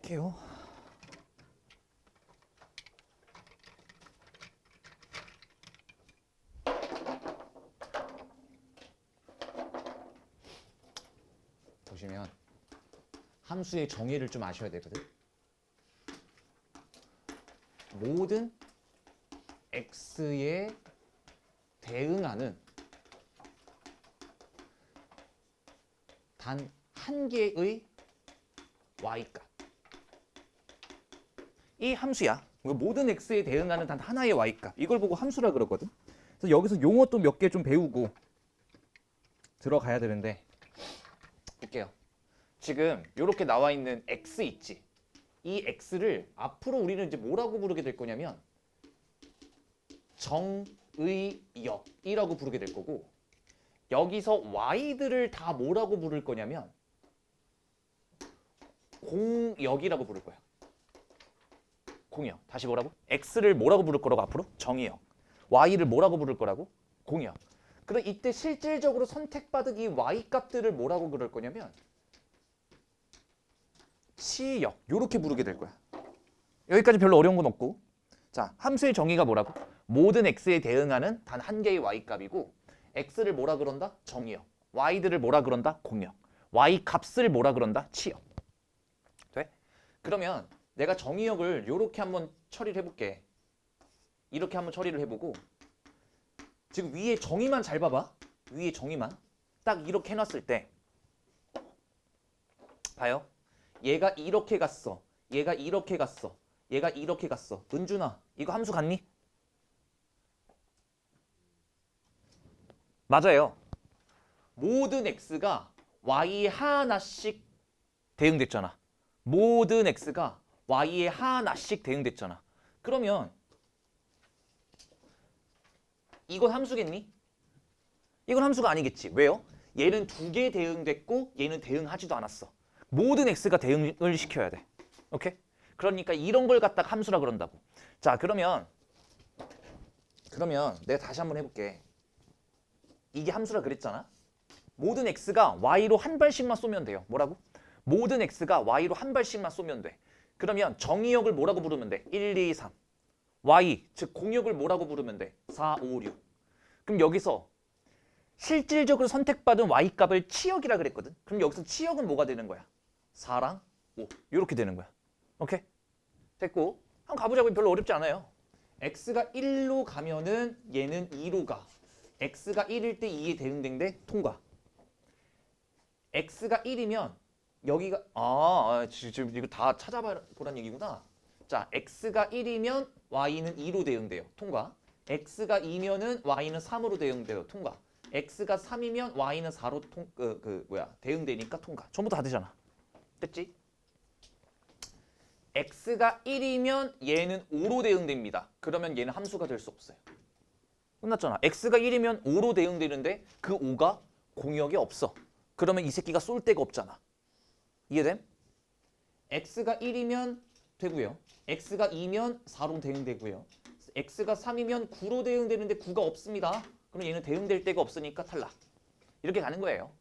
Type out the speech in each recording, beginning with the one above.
할게요. 보시면 함수의 정의를 좀 아셔야 되거든. 모든 x에 대응하는 단 한 개의 y값. 이 함수야. 모든 x에 대응하는 단 하나의 y값. 이걸 보고 함수라 그러거든. 그래서 여기서 용어 또 몇 개 좀 배우고 들어가야 되는데 볼게요. 지금 이렇게 나와 있는 x 있지. 이 x를 앞으로 우리는 이제 뭐라고 부르게 될 거냐면 정의역이라고 부르게 될 거고, 여기서 y들을 다 뭐라고 부를 거냐면 공역이라고 부를 거야. 공역. 다시 뭐라고? x를 뭐라고 부를 거라고 앞으로? 정의역. y를 뭐라고 부를 거라고? 공역. 그럼 이때 실질적으로 선택받은 이 y 값들을 뭐라고 그럴 거냐면 치역. 이렇게 부르게 될 거야. 여기까지 별로 어려운 건 없고. 자, 함수의 정의가 뭐라고? 모든 x에 대응하는 단 한 개의 y 값이고, x를 뭐라 그런다? 정의역. y들을 뭐라 그런다? 공역. y 값을 뭐라 그런다? 치역. 돼? 그러면 내가 정의역을 이렇게 한번 처리를 해볼게. 이렇게 한번 처리를 해보고, 지금 위에 정의만 잘 봐봐. 위에 정의만 딱 이렇게 해놨을 때 봐요. 얘가 이렇게 갔어. 얘가 이렇게 갔어. 얘가 이렇게 갔어. 은준아, 이거 함수 같니? 맞아요. 모든 x가 y 하나씩 대응됐잖아. 모든 x가 y에 하나씩 대응됐잖아. 그러면 이건 함수겠니? 이건 함수가 아니겠지. 왜요? 얘는 두 개 대응됐고 얘는 대응하지도 않았어. 모든 x가 대응을 시켜야 돼. 오케이? 그러니까 이런 걸 갖다가 함수라 그런다고. 자, 그러면 내가 다시 한번 해볼게. 이게 함수라 그랬잖아. 모든 x가 y로 한 발씩만 쏘면 돼요. 뭐라고? 모든 x가 y로 한 발씩만 쏘면 돼. 그러면 정의역을 뭐라고 부르면 돼? 1, 2, 3. y, 즉 공역을 뭐라고 부르면 돼? 4, 5, 6. 그럼 여기서 실질적으로 선택받은 y값을 치역이라 그랬거든. 그럼 여기서 치역은 뭐가 되는 거야? 4랑 5. 이렇게 되는 거야. 오케이? 됐고, 한번 가보자고. 별로 어렵지 않아요. x가 1로 가면은 얘는 2로 가. x가 1일 때 2에 대응된 데 통과. x가 1이면 여기가 지금 이거 다 찾아보란 얘기구나. 자, x가 1이면 y는 2로 대응돼요. 통과. x가 2면은 y는 3으로 대응돼요. 통과. x가 3이면 y는 4로 대응되니까 통과. 전부 다 되잖아. 됐지? x가 1이면 얘는 5로 대응됩니다. 그러면 얘는 함수가 될 수 없어요. 끝났잖아. x가 1이면 5로 대응되는데 그 5가 공역에 없어. 그러면 이 새끼가 쏠 데가 없잖아. 이해됨? x가 1이면 되고요. x가 2면 4로 대응되고요. x가 3이면 9로 대응되는데 9가 없습니다. 그럼 얘는 대응될 데가 없으니까 탈락. 이렇게 가는 거예요.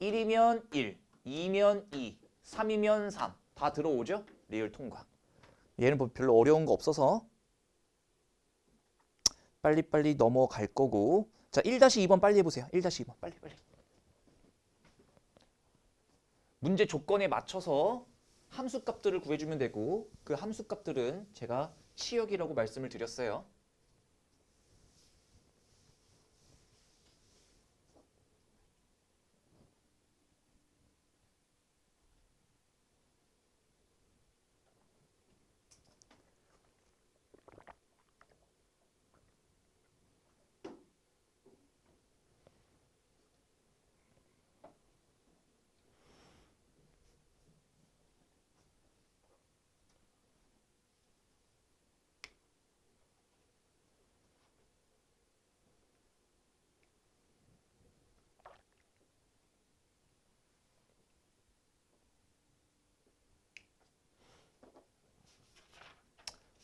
1이면 1, 2면 2, 3이면 3. 다 들어오죠? 리을 통과. 얘는 뭐 별로 어려운 거 없어서 빨리빨리 넘어갈 거고. 자, 1-2번 빨리 해보세요. 1-2번 빨리. 문제 조건에 맞춰서 함수값들을 구해주면 되고, 그 함수값들은 제가 치역이라고 말씀을 드렸어요.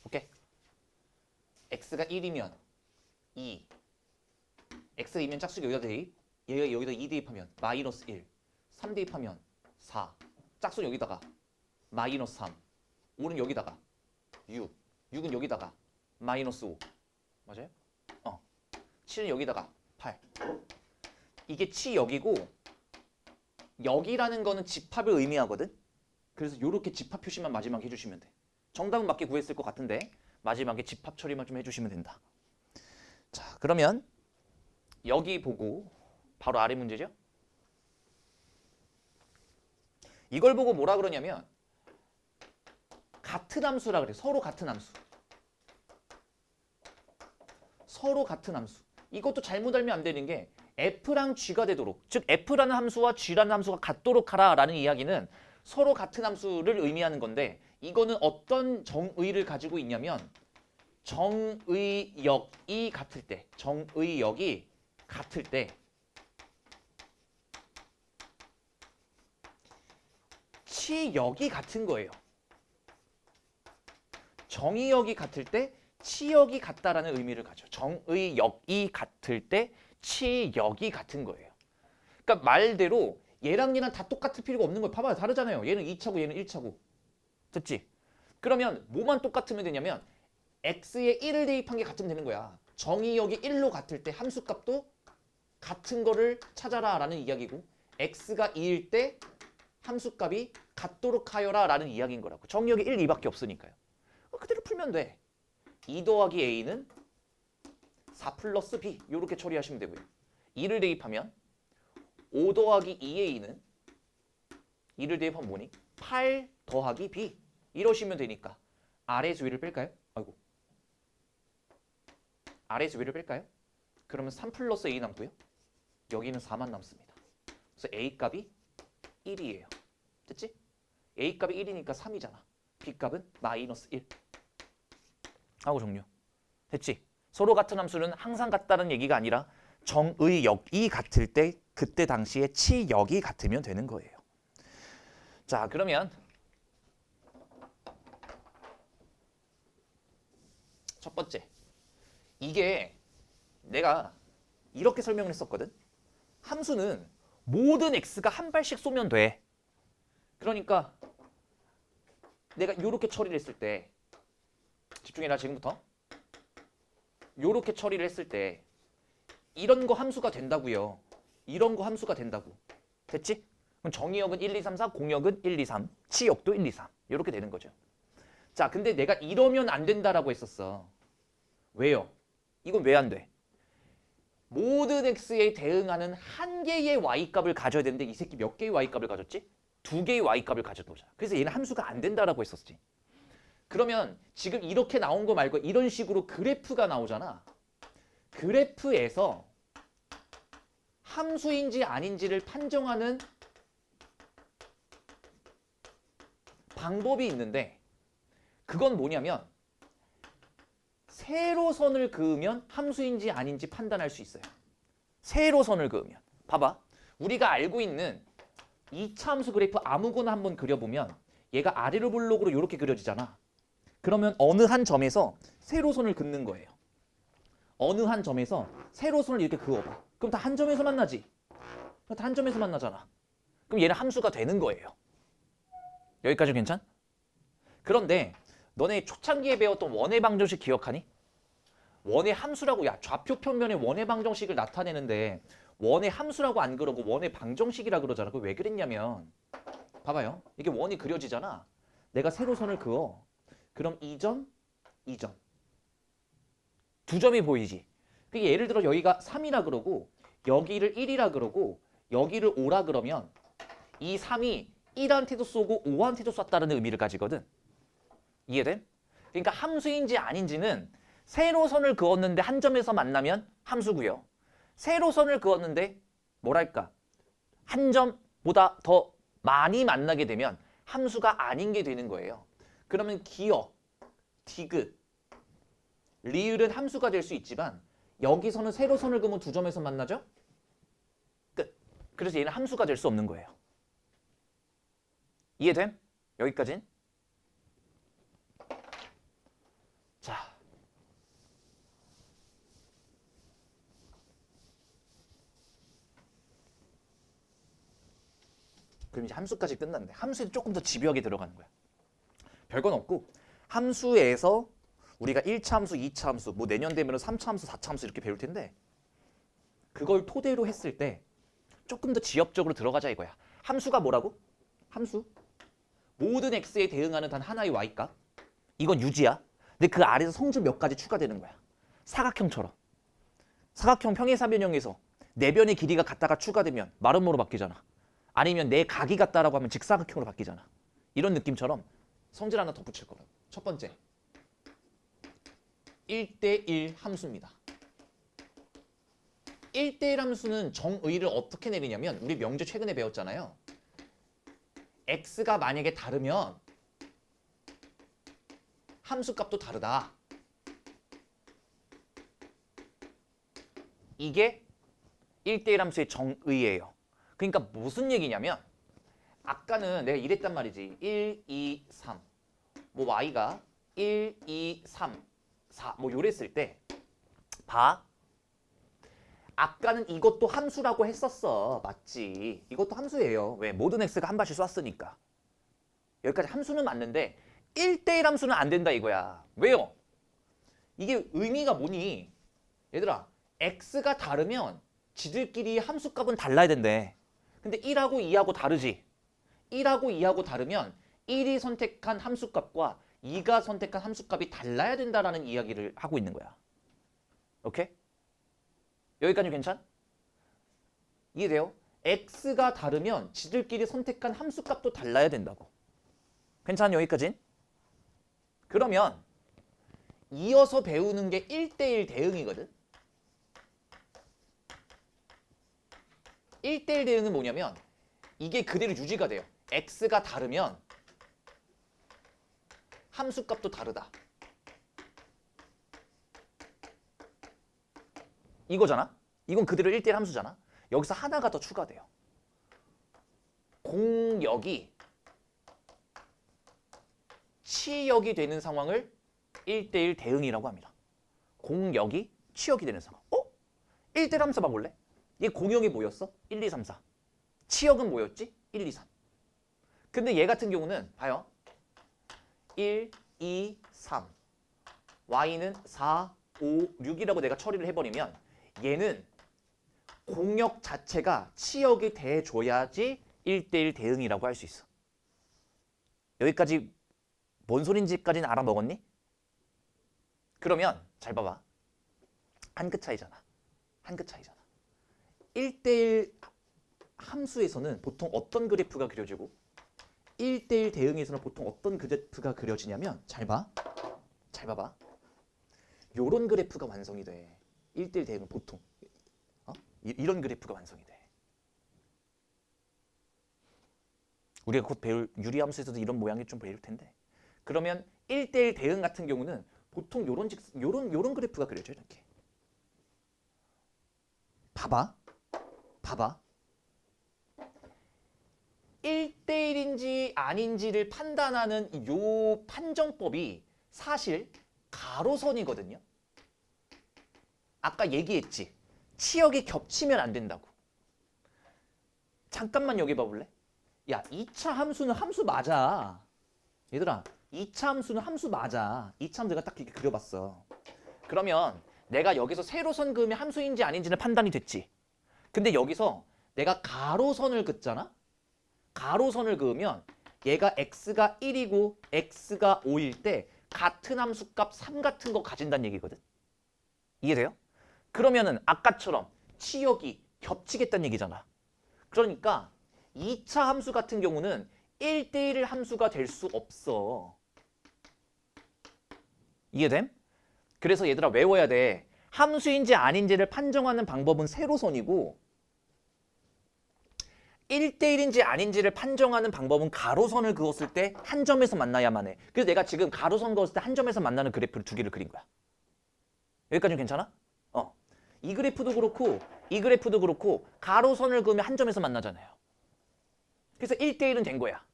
오케이. x가 1이면 2, x가 2면 짝수가 여기다 대입, 얘가 여기다 2 대입하면 마이너스 1, 3 대입하면 4, 짝수는 여기다가 마이너스 3, 5는 여기다가 6, 6은 여기다가 마이너스 5. 맞아요? 7은 여기다가 8. 이게 치역이고 여기라는 거는 집합을 의미하거든. 그래서 이렇게 집합 표시만 마지막에 해주시면 돼. 정답은 맞게 구했을 것 같은데 마지막에 집합 처리만 좀 해주시면 된다. 자, 그러면 여기 보고 바로 아래 문제죠. 이걸 보고 뭐라 그러냐면 같은 함수라 그래. 서로 같은 함수. 서로 같은 함수. 이것도 잘못 알면 안 되는 게 F랑 G가 되도록, 즉 F라는 함수와 G라는 함수가 같도록 하라라는 이야기는 서로 같은 함수를 의미하는 건데 이거는 어떤 정의를 가지고 있냐면 정의역이 같을 때, 정의역이 같을 때 치역이 같은 거예요. 정의역이 같을 때 치역이 같다라는 의미를 가져. 정의역이 같을 때 치역이 같은 거예요. 그러니까 말대로 얘랑 얘랑 다 똑같을 필요가 없는 거예요. 봐봐요. 다르잖아요. 얘는 2차고 얘는 1차고. 됐지? 그러면 뭐만 똑같으면 되냐면 x에 1을 대입한 게 같으면 되는 거야. 정의역이 1로 같을 때 함수값도 같은 거를 찾아라 라는 이야기고 x가 2일 때 함수값이 같도록 하여라 라는 이야기인 거라고. 정의역이 1, 2밖에 없으니까요. 그대로 풀면 돼. 2 더하기 a는 4 플러스 b 이렇게 처리하시면 되고요. 2를 대입하면 5 더하기 2a는 2를 대입하면 뭐니? 8 더하기 b 이러시면 되니까 아래에서 위를 뺄까요? 아이고. 아래에서 위를 뺄까요? 그러면 3 플러스 a 남고요. 여기는 4만 남습니다. 그래서 a 값이 1이에요. 됐지? a 값이 1이니까 3이잖아. b 값은 마이너스 1. 하고 종료. 됐지? 서로 같은 함수는 항상 같다는 얘기가 아니라 정의역이 같을 때 그때 당시에 치역이 같으면 되는 거예요. 자, 그러면 첫 번째. 이게 내가 이렇게 설명을 했었거든. 함수는 모든 x가 한 발씩 쏘면 돼. 그러니까 내가 이렇게 처리를 했을 때 집중해라 지금부터. 이렇게 처리를 했을 때 이런 거 함수가 된다고요. 이런 거 함수가 된다고. 됐지? 그럼 정의역은 1, 2, 3, 4, 공역은 1, 2, 3, 치역도 1, 2, 3 이렇게 되는 거죠. 자, 근데 내가 이러면 안 된다라고 했었어. 왜요? 이건 왜 안 돼? 모든 x에 대응하는 한 개의 y값을 가져야 되는데 이 새끼 몇 개의 y값을 가졌지? 2개의 y값을 가져보자. 그래서 얘는 함수가 안 된다라고 했었지. 그러면 지금 이렇게 나온 거 말고 이런 식으로 그래프가 나오잖아. 그래프에서 함수인지 아닌지를 판정하는 방법이 있는데 그건 뭐냐면 세로선을 그으면 함수인지 아닌지 판단할 수 있어요. 세로선을 그으면. 봐봐. 우리가 알고 있는 2차 함수 그래프 아무거나 한번 그려보면 얘가 아래로 볼록으로 이렇게 그려지잖아. 그러면 어느 한 점에서 세로선을 긋는 거예요. 어느 한 점에서 세로선을 이렇게 그어봐. 그럼 다 한 점에서 만나지? 다 한 점에서 만나잖아. 그럼 얘는 함수가 되는 거예요. 여기까지 괜찮? 그런데 너네 초창기에 배웠던 원의 방정식 기억하니? 원의 함수라고 야 좌표 평면의 원의 방정식을 나타내는데 원의 함수라고 안 그러고 원의 방정식이라 그러잖아. 그거 왜 그랬냐면 봐봐요. 이게 원이 그려지잖아. 내가 세로선을 그어. 그럼 2점, 2점. 두 점이 보이지. 그게 예를 들어 여기가 3이라 그러고 여기를 1이라 그러고 여기를 5라 그러면 이 3이 1한테도 쏘고 5한테도 쐈다는 의미를 가지거든. 이해돼? 그러니까 함수인지 아닌지는 세로선을 그었는데 한 점에서 만나면 함수고요. 세로선을 그었는데 뭐랄까 한 점보다 더 많이 만나게 되면 함수가 아닌 게 되는 거예요. 그러면 기역, 디귿, 리을은 함수가 될 수 있지만 여기서는 세로선을 그으면 두 점에서 만나죠? 끝. 그래서 얘는 함수가 될 수 없는 거예요. 이해됨? 여기까진? 자, 그럼 이제 함수까지 끝났는데 함수에 조금 더 집요하게 들어가는 거야. 별건 없고 함수에서 우리가 1차 함수, 2차 함수, 뭐 내년 되면 3차 함수, 4차 함수 이렇게 배울 텐데 그걸 토대로 했을 때 조금 더 지엽적으로 들어가자 이거야. 함수가 뭐라고? 함수. 모든 x에 대응하는 단 하나의 y값. 이건 유지야. 근데 그 아래에서 성질 몇 가지 추가되는 거야. 사각형처럼. 사각형 평행사변형에서 내 변의 길이가 같다가 추가되면 마름모로 바뀌잖아. 아니면 내 각이 같다라고 하면 직사각형으로 바뀌잖아. 이런 느낌처럼 성질 하나 덧붙일 거라고. 첫 번째. 1대1 함수입니다. 1대1 함수는 정의를 어떻게 내리냐면 우리 명제 최근에 배웠잖아요. x가 만약에 다르면 함수값도 다르다. 이게 1대1 함수의 정의예요. 그러니까 무슨 얘기냐면 아까는 내가 이랬단 말이지. 1, 2, 3. 뭐 y가 1, 2, 3, 4. 뭐 요랬을 때 봐. 아까는 이것도 함수라고 했었어. 맞지? 이것도 함수예요. 왜? 모든 x가 한 발씩 쐈으니까. 여기까지 함수는 맞는데 1대1 함수는 안 된다 이거야. 왜요? 이게 의미가 뭐니? 얘들아, x가 다르면 지들끼리 함수값은 달라야 된대. 근데 1하고 2하고 다르지? 1하고 2하고 다르면 1이 선택한 함수값과 2가 선택한 함수값이 달라야 된다라는 이야기를 하고 있는 거야. 오케이? 여기까지 괜찮? 이해돼요? x가 다르면 지들끼리 선택한 함수값도 달라야 된다고. 괜찮아 여기까진? 그러면 이어서 배우는 게 1대1 대응이거든. 1대1 대응은 뭐냐면 이게 그대로 유지가 돼요. x가 다르면 함수값도 다르다. 이거잖아. 이건 그대로 1대1 함수잖아. 여기서 하나가 더 추가돼요. 공역이 치역이 되는 상황을 1대1 대응이라고 합니다. 공역이 치역이 되는 상황. 1대1 함수 봐볼래? 얘 공역이 뭐였어? 1, 2, 3, 4. 치역은 뭐였지? 1, 2, 3. 근데 얘 같은 경우는 봐요. 1, 2, 3. y는 4, 5, 6이라고 내가 처리를 해버리면 얘는 공역 자체가 치역이 돼줘야지 1대1 대응이라고 할 수 있어. 여기까지 뭔 소린지까지는 알아먹었니? 그러면 잘 봐봐. 한 끗 차이잖아. 한 끗 차이잖아. 1대1 함수에서는 보통 어떤 그래프가 그려지고 1대1 대응에서는 보통 어떤 그래프가 그려지냐면 잘 봐. 잘 봐봐. 요런 그래프가 완성이 돼. 1대1 대응은 보통. 이런 그래프가 완성이 돼. 우리가 곧 배울 유리함수에서도 이런 모양이 좀 배울 텐데. 그러면 1대1 대응 같은 경우는 보통 요런 그래프가 그려져 이렇게. 봐봐. 봐봐. 1대1인지 아닌지를 판단하는 요 판정법이 사실 가로선이거든요. 아까 얘기했지. 치역이 겹치면 안 된다고. 잠깐만 여기 봐볼래? 야, 2차 함수는 함수 맞아. 얘들아, 2차 함수는 함수 맞아. 2차 함수 내가 딱 이렇게 그려봤어. 그러면 내가 여기서 세로선 그으면 함수인지 아닌지는 판단이 됐지. 근데 여기서 내가 가로선을 긋잖아? 가로선을 그으면 얘가 x가 1이고 x가 5일 때 같은 함수값 3 같은 거 가진다는 얘기거든. 이해돼요? 그러면은 아까처럼 치역이 겹치겠다는 얘기잖아. 그러니까 2차 함수 같은 경우는 1대1 함수가 될 수 없어. 이해됨? 그래서 얘들아 외워야 돼. 함수인지 아닌지를 판정하는 방법은 세로선이고 1대1인지 아닌지를 판정하는 방법은 가로선을 그었을 때 한 점에서 만나야만 해. 그래서 내가 지금 가로선 그었을 때 한 점에서 만나는 그래프를 두 개를 그린 거야. 여기까지는 괜찮아? 이 그래프도 그렇고 이 그래프도 그렇고 가로선을 그으면 한 점에서 만나잖아요. 그래서 1대1은 된 거야.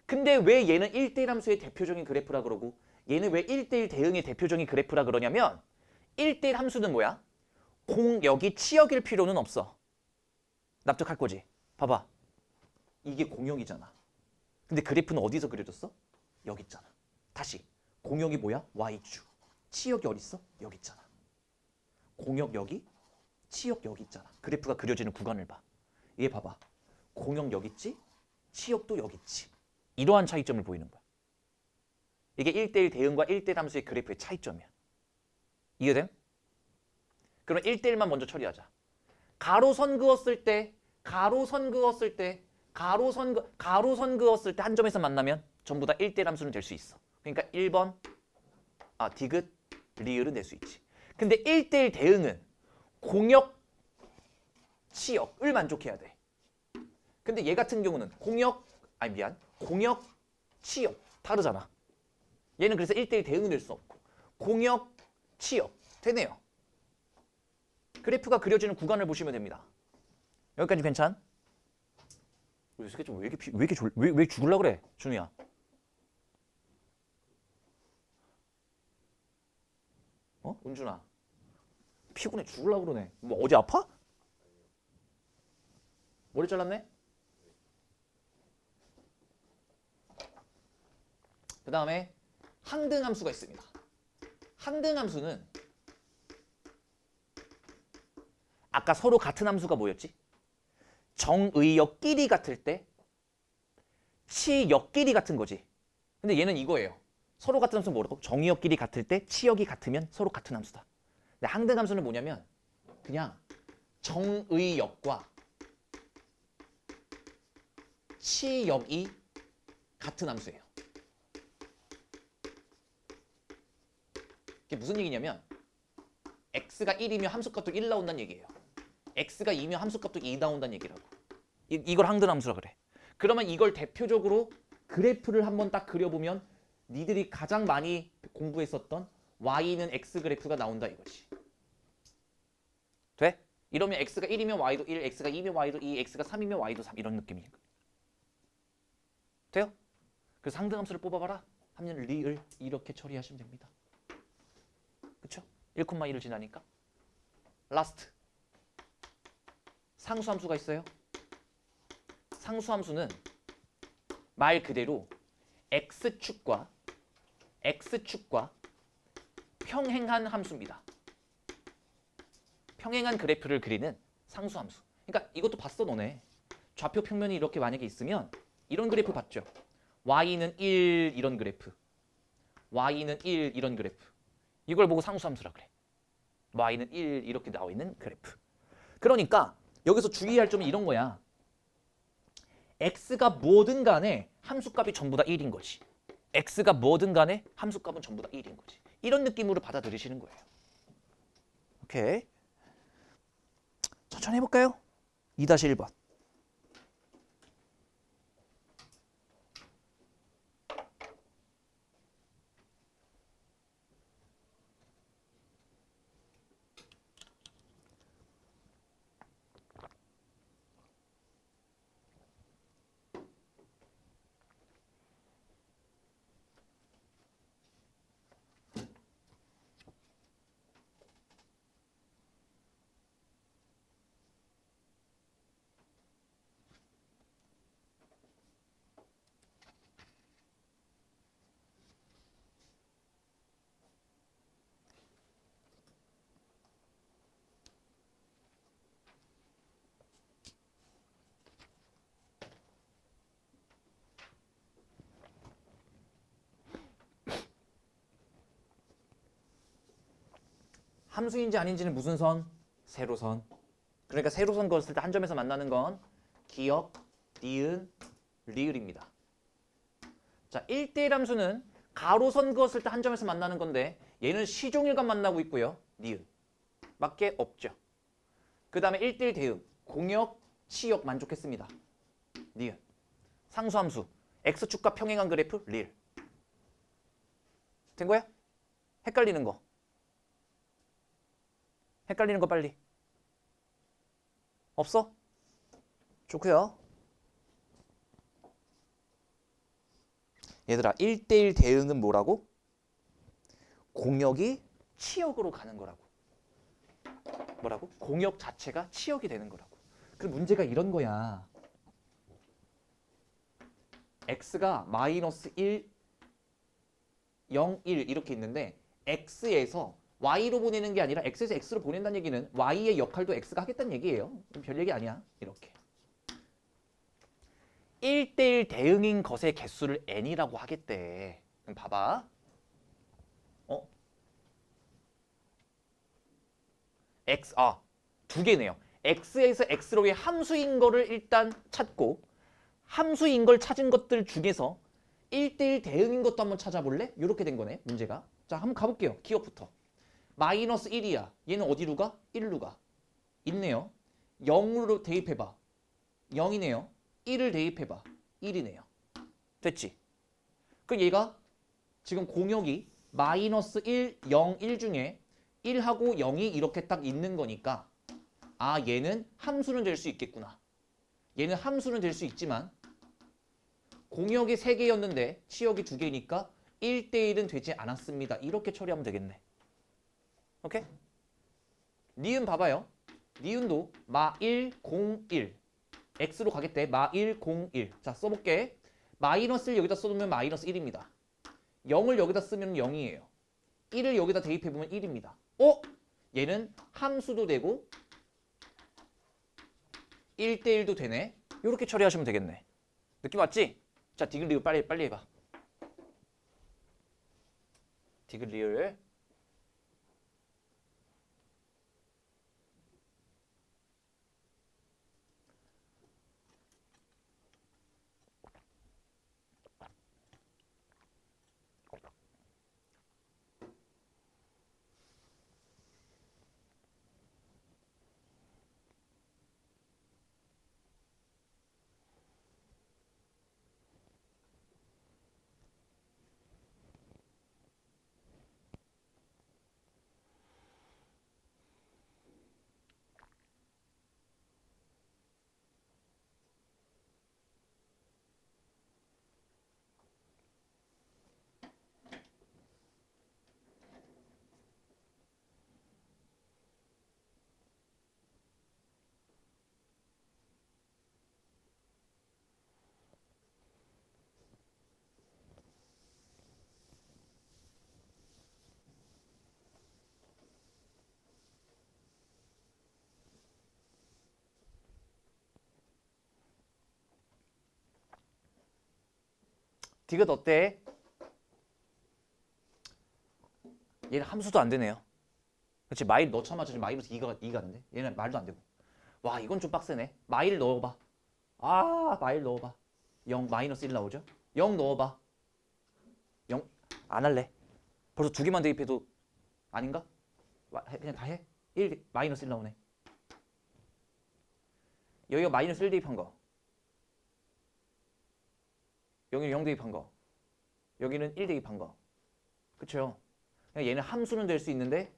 근데 왜 얘는 1대1 함수의 대표적인 그래프라 그러고 얘는 왜 1대1 대응의 대표적인 그래프라 그러냐면 1대1 함수는 뭐야? 공역이 치역일 필요는 없어. 납득할 거지? 봐봐. 이게 공역이잖아. 근데 그래프는 어디서 그려졌어? 여기 있잖아. 다시 공역이 뭐야? y축. 치역이 어디 있어? 여기 있잖아. 공역 여기, 치역 여기 있잖아. 그래프가 그려지는 구간을 봐. 얘 봐봐. 공역 여기 있지? 치역도 여기 있지. 이러한 차이점을 보이는 거야. 이게 1대1 대응과 1대1 함수의 그래프의 차이점이야. 이해됨? 그럼 1대1만 먼저 처리하자. 가로선 그었을 때 가로선 그었을 때 한 점에서 만나면 전부 다 1대1 함수는 될 수 있어. 그러니까 1번 디귿, 리을은 낼 수 있지. 근데 1대1 대응은 공역, 치역을 만족해야 돼. 근데 얘 같은 경우는 공역, 치역 다르잖아. 얘는 그래서 1대1 대응을 낼 수 없고 공역, 치역 되네요. 그래프가 그려지는 구간을 보시면 됩니다. 여기까지 괜찮? 이 새끼 좀 왜 죽으려고 그래, 준우야? 은준아. 피곤해 죽으려고 그러네. 뭐 어디 아파? 머리 잘랐네? 그 다음에 항등함수가 있습니다. 항등함수는 아까 서로 같은 함수가 뭐였지? 정의역끼리 같을 때 치역끼리 같은 거지. 근데 얘는 이거예요. 서로 같은 함수는 뭐라고? 정의역끼리 같을 때 치역이 같으면 서로 같은 함수다. 근데 항등함수는 뭐냐면 그냥 정의역과 치역이 같은 함수예요. 이게 무슨 얘기냐면 x가 1이면 함수값도 1 나온다는 얘기예요. x가 2면 함수값도 2 나온다는 얘기라고. 이걸 항등함수라 그래. 그러면 이걸 대표적으로 그래프를 한번 딱 그려보면 니들이 가장 많이 공부했었던 y는 x 그래프가 나온다 이거지. 돼? 이러면 x가 1이면 y도 1, x가 2면 y도 2, x가 3이면 y도 3 이런 느낌이니까. 돼요? 그래서 항등함수를 뽑아봐라 하면 리을 이렇게 처리하시면 됩니다. 그쵸? 1,2를 지나니까. 라스트. 상수함수가 있어요. 상수함수는 말 그대로 x축과 평행한 함수입니다. 평행한 그래프를 그리는 상수함수. 그러니까 이것도 봤어 너네. 좌표 평면이 이렇게 만약에 있으면 이런 그래프 봤죠? y는 1 이런 그래프, y는 1 이런 그래프. 이걸 보고 상수함수라 그래. y는 1 이렇게 나와 있는 그래프. 그러니까 여기서 주의할 점은 이런 거야. x가 뭐든 간에 함수값이 전부 다 1인 거지. x가 뭐든 간에 함수값은 전부 다 1인 거지. 이런 느낌으로 받아들이시는 거예요. 오케이. 천천히 해볼까요? 2-1번. 함수인지 아닌지는 무슨 선? 세로선. 그러니까 세로선 그었을 때 한 점에서 만나는 건 기역, 니은, 리을입니다. 자, 1대1 함수는 가로선 그었을 때 한 점에서 만나는 건데 얘는 시종일관 만나고 있고요. 니은. 밖에 없죠. 그 다음에 1대1 대응. 공역, 치역 만족했습니다. 니은. 상수함수. x축과 평행한 그래프, 리을. 된 거야? 헷갈리는 거. 헷갈리는 거 빨리. 없어? 좋고요. 얘들아 1대1 대응은 뭐라고? 공역이 치역으로 가는 거라고. 뭐라고? 공역 자체가 치역이 되는 거라고. 그 문제가 이런 거야. x가 -1, 0, 1 이렇게 있는데 x에서 y로 보내는 게 아니라 x에서 x로 보낸다는 얘기는 y의 역할도 x가 하겠다는 얘기예요. 별 얘기 아니야. 이렇게. 1대1 대응인 것의 개수를 n이라고 하겠대. 그럼 봐봐. 두 개네요. x에서 x로의 함수인 거를 일단 찾고 함수인 걸 찾은 것들 중에서 1대1 대응인 것도 한번 찾아볼래? 이렇게 된 거네, 문제가. 자, 한번 가볼게요. 기억부터. 마이너스 1이야. 얘는 어디로 가? 1로 가. 있네요. 0으로 대입해봐. 0이네요. 1을 대입해봐. 1이네요. 됐지? 그럼 얘가 지금 공역이 마이너스 1, 0, 1 중에 1하고 0이 이렇게 딱 있는 거니까 아, 얘는 함수는 될 수 있겠구나. 얘는 함수는 될 수 있지만 공역이 3개였는데 치역이 2개니까 1대1은 되지 않았습니다. 이렇게 처리하면 되겠네. 오케이? 니은 봐봐요. 니은도 마1, 0, 1. x로 가겠대. 마1, 0, 1. 자, 써볼게. 마이너스를 여기다 써두면 마이너스 1입니다. 0을 여기다 쓰면 0이에요. 1을 여기다 대입해보면 1입니다. 얘는 함수도 되고 1대1도 되네. 이렇게 처리하시면 되겠네. 느낌 왔지? 자, 디귿리을 빨리 해봐. 디귿리을. 디귿 어때? 얘는 함수도 안 되네요. 그렇지, 마일 넣자마자 마이너스 2가 되는데 얘는 말도 안 되고. 와, 이건 좀 빡세네. 마일 넣어봐. 마일 넣어봐. 0 마이너스 1 나오죠? 0 넣어봐. 0 안 할래. 벌써 2개만 대입해도 아닌가? 그냥 다 해. 1 마이너스 1 나오네. 여기가 마이너스 1 대입한 거. 여기는 0 대입한 거. 여기는 1 대입한 거. 그쵸? 얘는 함수는 될 수 있는데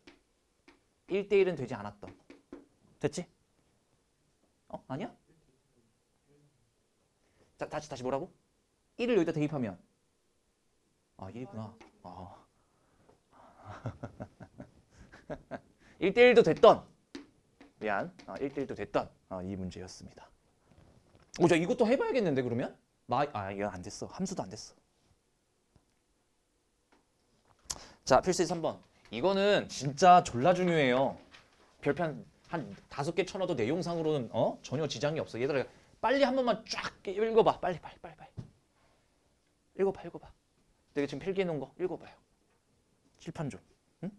1대1은 되지 않았던. 됐지? 아니야? 자, 다시 뭐라고? 1을 여기다 대입하면 1이구나. 1대1도 됐던. 미안. 1대1도 됐던 이 문제였습니다. 자, 이것도 해봐야겠는데 그러면? 이거 안 됐어. 함수도 안 됐어. 자, 필수 3번. 이거는 진짜 졸라 중요해요. 별표 한 5개 쳐놔도 내용상으로는 전혀 지장이 없어. 얘들아, 빨리 한 번만 쫙 읽어봐. 빨리. 읽어봐. 내가 지금 필기해 놓은 거 읽어봐요. 칠판 좀. 응?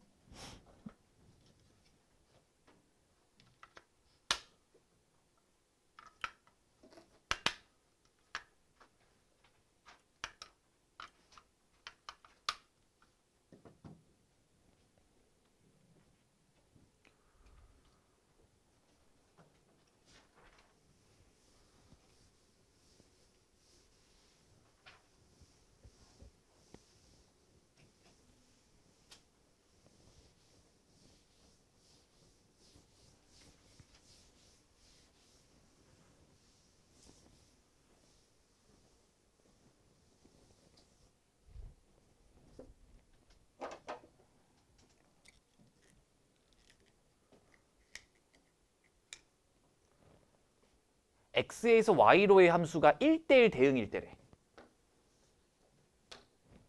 x에서 y로의 함수가 1대1 대응일 때래.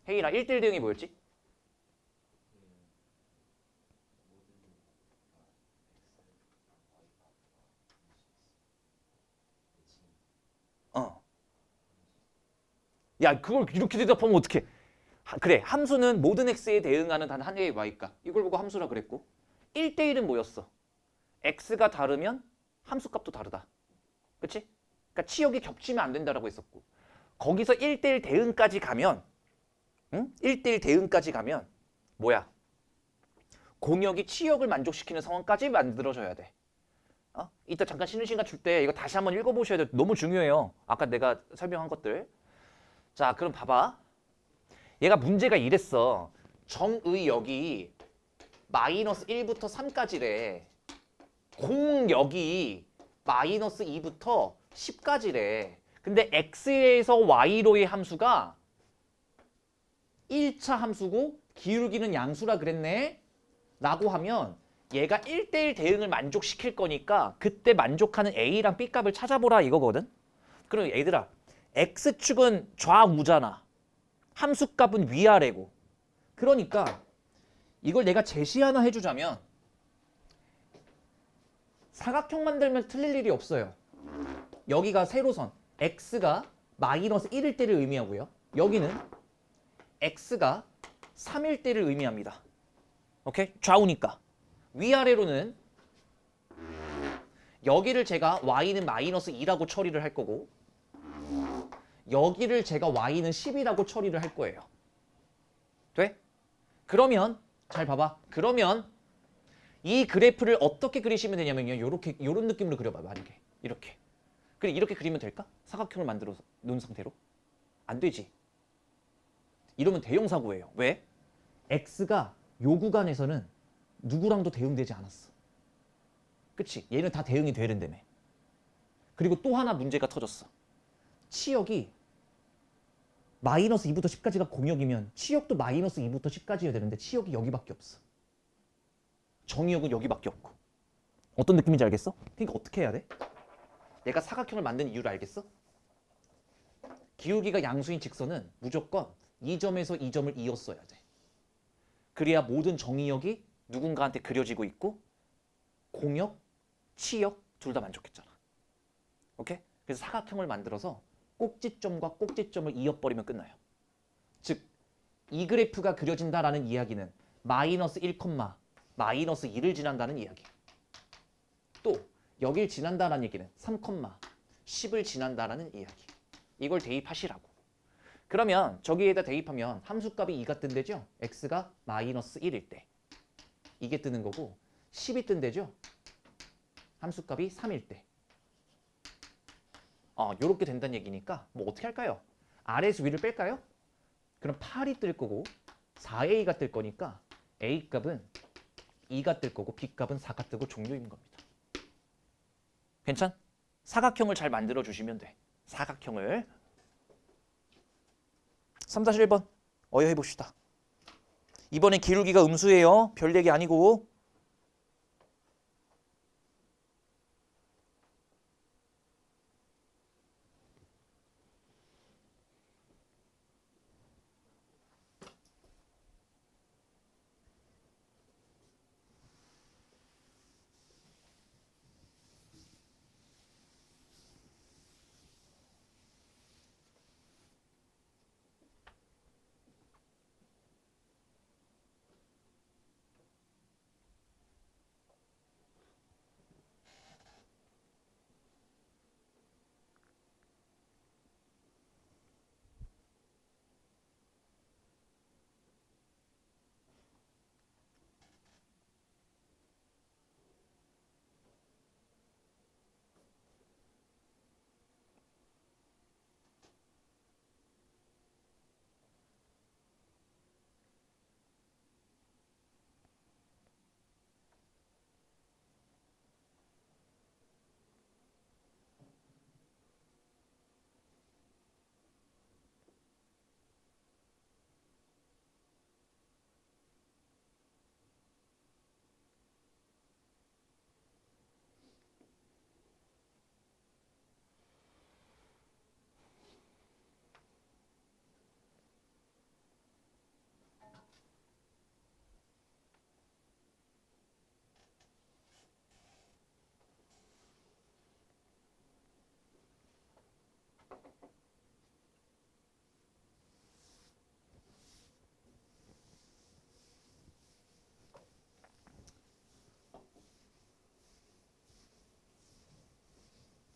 혜인아, 1대1 대응이 뭐였지? 야, 그걸 이렇게 대답하면 어떡해? 그래, 함수는 모든 x에 대응하는 단 한 개의 y값. 이걸 보고 함수라 그랬고 1대1은 뭐였어? x가 다르면 함수값도 다르다. 그치? 그러니까 치역이 겹치면 안 된다라고 했었고 거기서 1대1 대응까지 가면 1대1 대응까지 가면 뭐야? 공역이 치역을 만족시키는 상황까지 만들어져야 돼. 이따 잠깐 쉬는 시간 줄 때 이거 다시 한번 읽어보셔야 돼. 너무 중요해요. 아까 내가 설명한 것들. 자, 그럼 봐봐. 얘가 문제가 이랬어. 정의역이 마이너스 1부터 3까지래. 공역이 마이너스 2부터 10까지래. 근데 x에서 y로의 함수가 1차 함수고 기울기는 양수라 그랬네. 라고 하면 얘가 1대1 대응을 만족시킬 거니까 그때 만족하는 A랑 B 값을 찾아보라 이거거든. 그럼 얘들아 X축은 좌우잖아. 함수값은 위아래고. 그러니까 이걸 내가 제시 하나 해주자면 사각형 만들면 틀릴 일이 없어요. 여기가 세로선 X가 마이너스 1일 때를 의미하고요. 여기는 X가 3일 때를 의미합니다. 오케이? 좌우니까. 위아래로는 여기를 제가 y는 마이너스 2라고 처리를 할 거고 여기를 제가 y는 10이라고 처리를 할 거예요. 돼? 그러면 잘 봐봐. 그러면 이 그래프를 어떻게 그리시면 되냐면요. 요런 느낌으로 그려봐. 만약에 이렇게. 그래 이렇게 그리면 될까? 사각형을 만들어 놓은 상태로? 안 되지. 이러면 대형 사고예요. 왜? x가 요 구간에서는 누구랑도 대응되지 않았어. 그치? 얘는 다 대응이 되는데며. 그리고 또 하나 문제가 터졌어. 치역이 마이너스 2부터 10까지가 공역이면 치역도 마이너스 2부터 10까지여야 되는데 치역이 여기밖에 없어. 정의역은 여기밖에 없고. 어떤 느낌인지 알겠어? 그러니까 어떻게 해야 돼? 내가 사각형을 만든 이유를 알겠어? 기울기가 양수인 직선은 무조건 이 점에서 이 점을 이었어야 돼. 그래야 모든 정의역이 누군가한테 그려지고 있고 공역, 치역 둘 다 만족했잖아. 오케이? 그래서 사각형을 만들어서 꼭지점과 꼭지점을 이어버리면 끝나요. 즉, 이 그래프가 그려진다라는 이야기는 마이너스 1, 마이너스 2를 지난다는 이야기. 또 여길 지난다라는 얘기는 3, 10을 지난다라는 이야기. 이걸 대입하시라고. 그러면 저기에다 대입하면 함수값이 2가 뜬대죠? x가 마이너스 1일 때. 이게 뜨는 거고 10이 뜬대죠? 함수값이 3일 때. 요렇게 된다는 얘기니까 뭐 어떻게 할까요? 아래에서 위를 뺄까요? 그럼 8이 뜰 거고 4a가 뜰 거니까 a값은 2가 뜰 거고 b값은 4가 뜨고 종료인 겁니다. 괜찮? 사각형을 잘 만들어 주시면 돼. 사각형을 3-1번 어여해 봅시다. 이번엔 기울기가 음수예요. 별 얘기 아니고.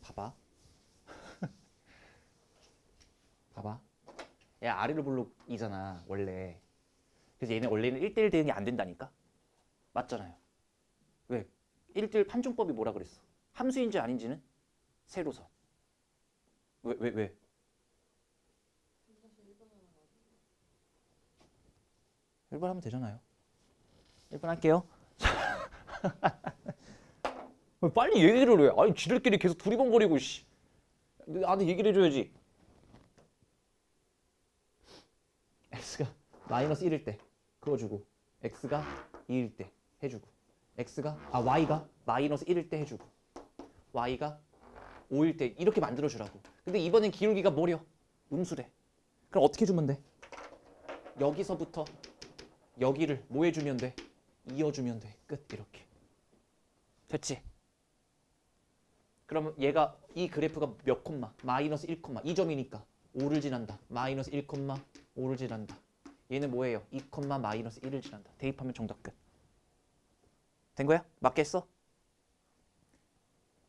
봐봐. 봐봐. 야, 아래로 블록이잖아, 원래. 그래서 얘네 원래는 1대1 대응이 안 된다니까? 맞잖아요. 왜? 1대1 판정법이 뭐라 그랬어? 함수인지 아닌지는 세로선. 왜? 1번 하면 되잖아요. 1번 할게요. 빨리 얘기를 해. 아니, 지들끼리 계속 두리번거리고, 씨. 나한테 얘기를 해줘야지. x가 마이너스 1일 때 그어주고, x가 2일 때 해주고, y가 마이너스 1일 때 해주고, y가 5일 때 이렇게 만들어주라고. 근데 이번엔 기울기가 뭐려? 음수래. 그럼 어떻게 해주면 돼? 여기서부터 여기를 뭐 해주면 돼? 이어주면 돼. 끝. 이렇게. 됐지? 그러면 얘가 이 그래프가 몇 콤마? 마이너스 1 콤마. 2점이니까 5를 지난다. 마이너스 1 콤마 5를 지난다. 얘는 뭐예요? 2 콤마 마이너스 1을 지난다. 대입하면 정답 끝. 된 거야? 맞겠어?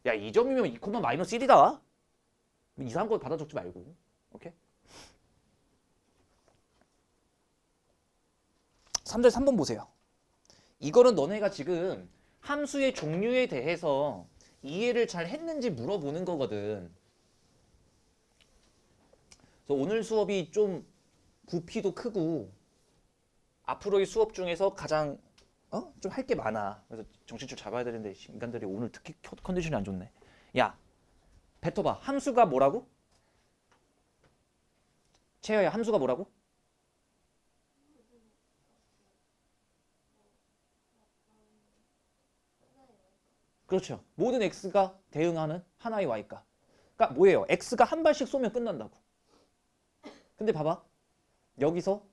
야, 2점이면 2 콤마 마이너스 1이다. 이상한 거 받아 적지 말고. 오케이? 3절 3번 보세요. 이거는 너네가 지금 함수의 종류에 대해서 이해를 잘 했는지 물어보는 거거든. 그래서 오늘 수업이 좀 부피도 크고 앞으로의 수업 중에서 가장 좀 할 게 많아. 그래서 정신줄 잡아야 되는데 인간들이 오늘 특히 컨디션이 안 좋네. 야, 뱉어봐. 함수가 뭐라고? 채여야, 함수가 뭐라고? 그렇죠. 모든 x가 대응하는 하나의 y가. 그러니까 뭐예요? x가 한 발씩 쏘면 끝난다고. 근데 봐봐. 여기서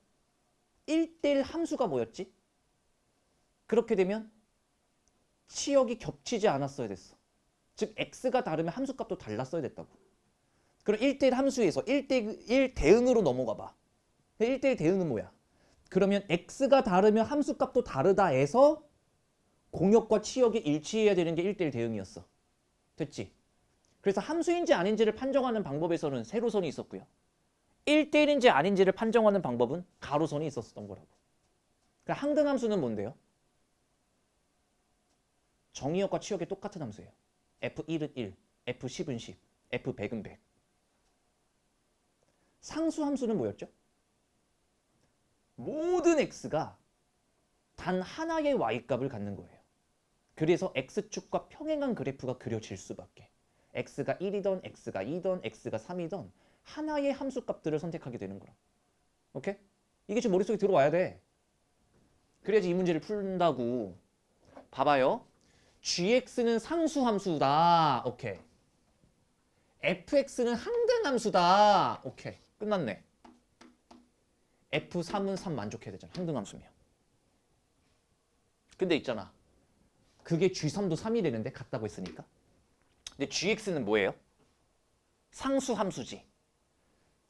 1대1 함수가 뭐였지? 그렇게 되면 치역이 겹치지 않았어야 됐어. 즉 x가 다르면 함수값도 달랐어야 됐다고. 그럼 1대1 함수에서 1대1 대응으로 넘어가 봐. 1대1 대응은 뭐야? 그러면 x가 다르면 함수값도 다르다에서 공역과 치역이 일치해야 되는 게 1대1 대응이었어. 됐지? 그래서 함수인지 아닌지를 판정하는 방법에서는 세로선이 있었고요. 1대1인지 아닌지를 판정하는 방법은 가로선이 있었던 거라고. 그러니까 항등함수는 뭔데요? 정의역과 치역이 똑같은 함수예요. F1은 1, F10은 10, F100은 100. 상수함수는 뭐였죠? 모든 x가 단 하나의 y값을 갖는 거예요. 그래서 x축과 평행한 그래프가 그려질 수밖에. x가 1이던 x가 2던 x가 3이던 하나의 함수값들을 선택하게 되는 거라. 오케이? 이게 지금 머릿속에 들어와야 돼. 그래야지 이 문제를 푼다고. 봐봐요. gx는 상수함수다. 오케이. fx는 항등함수다. 오케이. 끝났네. f3은 3 만족해야 되잖아. 항등함수면. 근데 있잖아. 그게 g3도 3이 되는데 같다고 했으니까. 근데 gx는 뭐예요? 상수함수지.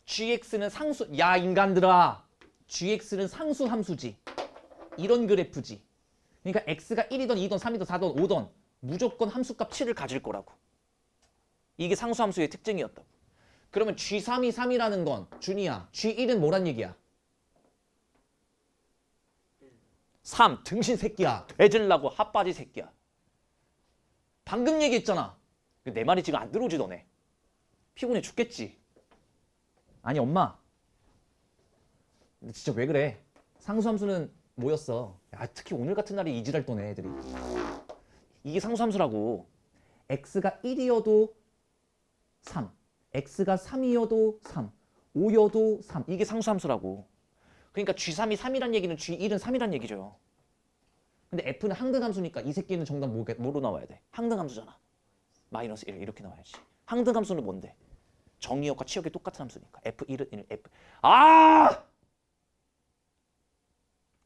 gx는 상수. 야, 인간들아. gx는 상수함수지. 이런 그래프지. 그러니까 x가 1이던 2던 3이던 4던 5던 무조건 함수값 7을 가질 거라고. 이게 상수함수의 특징이었다고. 그러면 g3이 3이라는 건 준이야. g1은 뭐란 얘기야? 3. 등신 새끼야. 되질라고 핫바지 새끼야. 방금 얘기했잖아. 내 말이 지금 안 들어오지 너네. 피곤해 죽겠지. 아니 엄마. 진짜 왜 그래? 상수함수는 뭐였어? 야, 특히 오늘 같은 날에 이지랄 떠네 애들이. 이게 상수함수라고. x가 1이어도 3, x가 3이어도 3, 5여도 3. 이게 상수함수라고. 그러니까 g3이 3이란 얘기는 g1은 3이란 얘기죠. 근데 f는 항등함수니까 이 새끼는 정답 뭐로 나와야 돼? 항등함수잖아. 마이너스 1 이렇게 나와야지. 항등함수는 뭔데? 정의역과 치역이 똑같은 함수니까. f1은 1, f. 아!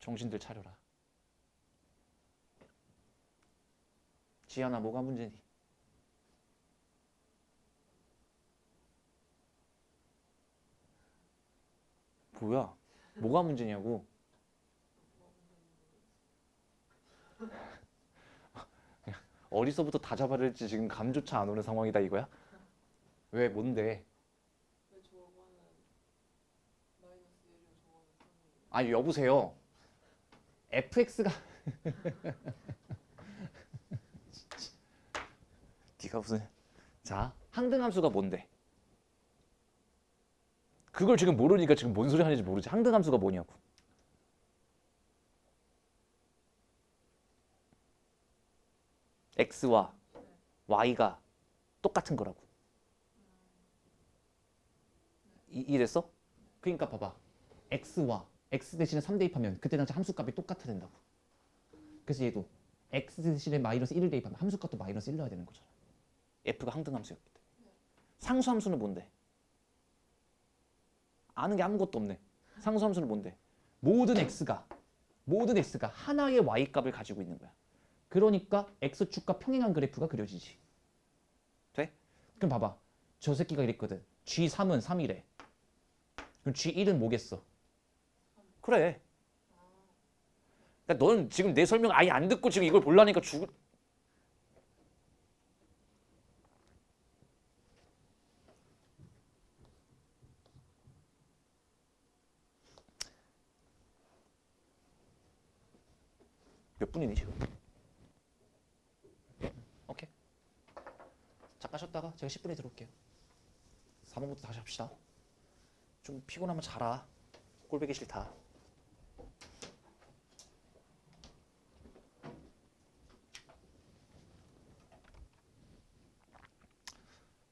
정신들 차려라. 지연아, 뭐가 문제니? 뭐야? 뭐가 문제냐고? 어디서부터 다 잡아야 될지 지금 감조차 안 오는 상황이다 이거야? 왜 뭔데? 왜 저거는 마이너스 1이고 저거는 3이에요? 아니 여보세요. fx가 네가 무슨 자 항등함수가 뭔데? 그걸 지금 모르니까 지금 뭔 소리 하는지 모르지. 항등함수가 뭐냐고. x와 y가 똑같은 거라고. 이해됐어? 그러니까 봐봐. x와 x 대신에 3 대입하면 그때 당시 함수값이 똑같아야 된다고. 그래서 얘도 x 대신에 마이너스 1을 대입하면 함수값도 마이너스 1 넣어야 되는 거잖아. f가 항등함수였기 때문에. 상수함수는 뭔데? 아는 게 아무것도 없네. 상수함수는 뭔데? 모든 x가 하나의 y값을 가지고 있는 거야. 그러니까 x축과 평행한 그래프가 그려지지. 돼? 그럼 봐봐. 저 새끼가 이랬거든. G3은 3이래. 그럼 G1은 뭐겠어? 그래. 그러니까 너는 지금 내 설명 아예 안 듣고 지금 이걸 보려니까 죽을... 몇 분이니 지금? 오케이. 잠깐 쉬었다가 제가 10분에 들어올게요. 4번부터 다시 합시다. 좀 피곤하면 자라. 꼴보기 싫다.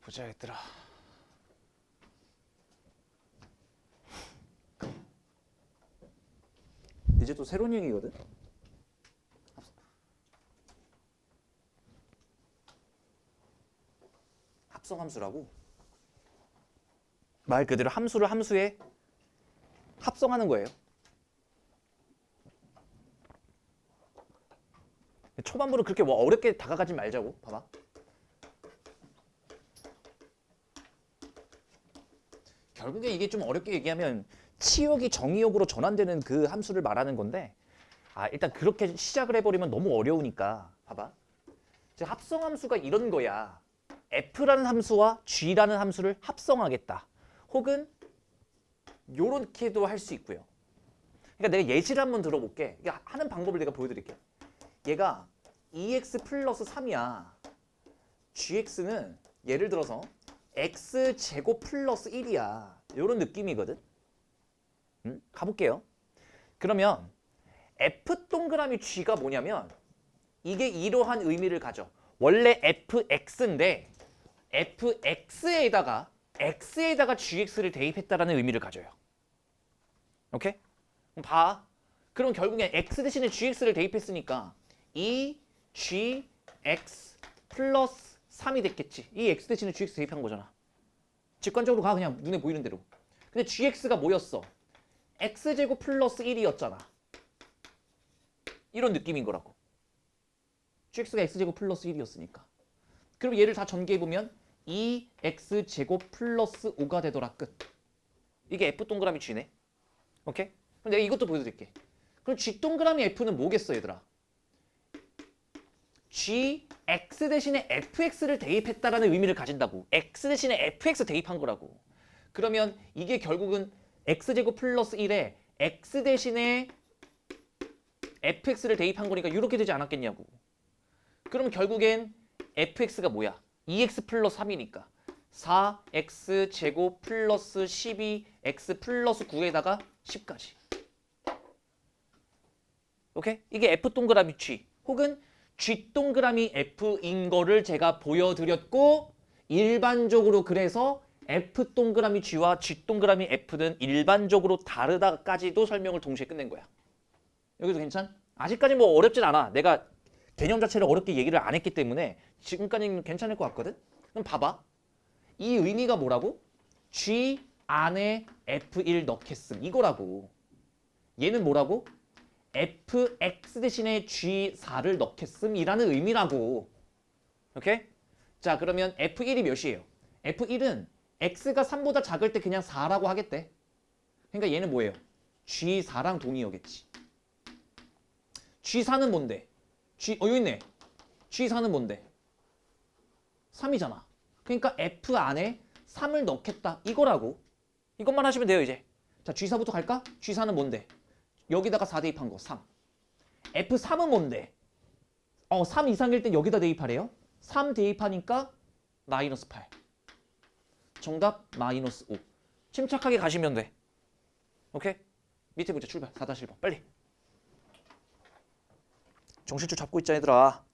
보자 얘들아. 이제 또 새로운 얘기거든. 합성함수라고. 말 그대로 함수를 함수에 합성하는 거예요. 초반부로 그렇게 뭐 어렵게 다가가지 말자고. 봐봐. 결국에 이게 좀 어렵게 얘기하면 치역이 정의역으로 전환되는 그 함수를 말하는 건데 일단 그렇게 시작을 해버리면 너무 어려우니까 봐봐. 합성함수가 이런 거야. f라는 함수와 g라는 함수를 합성하겠다. 혹은 요렇게도 할 수 있고요. 그러니까 내가 예시를 한번 들어볼게. 그러니까 하는 방법을 내가 보여드릴게. 얘가 2x 플러스 3이야. gx는 예를 들어서 x제곱 플러스 1이야. 이런 느낌이거든. 가볼게요. 그러면 f 동그라미 g가 뭐냐면 이게 이러한 의미를 가져. 원래 fx인데 fx에다가 gx를 대입했다라는 의미를 가져요. 오케이? 그럼 봐. 그럼 결국엔 x 대신에 gx를 대입했으니까 이 gx 플러스 3이 됐겠지. 이 x 대신에 gx 대입한 거잖아. 직관적으로 가 그냥 눈에 보이는 대로. 근데 gx가 뭐였어? x제곱 플러스 1이었잖아. 이런 느낌인 거라고. gx가 x제곱 플러스 1이었으니까. 그럼 얘를 다 전개해보면 2x제곱 플러스 5가 되더라 끝. 이게 f 동그라미 g네. 오케이? 그럼 내가 이것도 보여드릴게. 그럼 g 동그라미 f는 뭐겠어 얘들아? g x 대신에 fx를 대입했다라는 의미를 가진다고. x 대신에 fx 대입한 거라고. 그러면 이게 결국은 x제곱 플러스 1에 x 대신에 fx를 대입한 거니까 이렇게 되지 않았겠냐고. 그러면 결국엔 fx가 뭐야? 2x 플러스 3이니까 4x 제곱 플러스 12x 플러스 9에다가 10까지. 오케이? 이게 f 동그라미 g 혹은 g 동그라미 f인 거를 제가 보여드렸고 일반적으로 그래서 f 동그라미 g와 g 동그라미 f는 일반적으로 다르다까지도 설명을 동시에 끝낸 거야. 여기도 괜찮? 아직까지 뭐 어렵진 않아. 내가 개념 자체를 어렵게 얘기를 안 했기 때문에 지금까지는 괜찮을 것 같거든? 그럼 봐봐. 이 의미가 뭐라고? G 안에 F1 넣겠음. 이거라고. 얘는 뭐라고? FX 대신에 G4를 넣겠음. 이라는 의미라고. 오케이? 자, 그러면 F1이 몇이에요? F1은 X가 3보다 작을 때 그냥 4라고 하겠대. 그러니까 얘는 뭐예요? G4랑 동의어겠지. G4는 뭔데? 여기 있네. G4는 뭔데? 3이잖아. 그러니까 F 안에 3을 넣겠다 이거라고. 이것만 하시면 돼요 이제. 자 G4부터 갈까? G4는 뭔데? 여기다가 4 대입한 거 3. F3은 뭔데? 3 이상일 땐 여기다 대입하래요. 3 대입하니까 마이너스 8. 정답 마이너스 5. 침착하게 가시면 돼. 오케이? 밑에 문제 출발. 4-1번 빨리. 정신줄 잡고 있자 얘들아.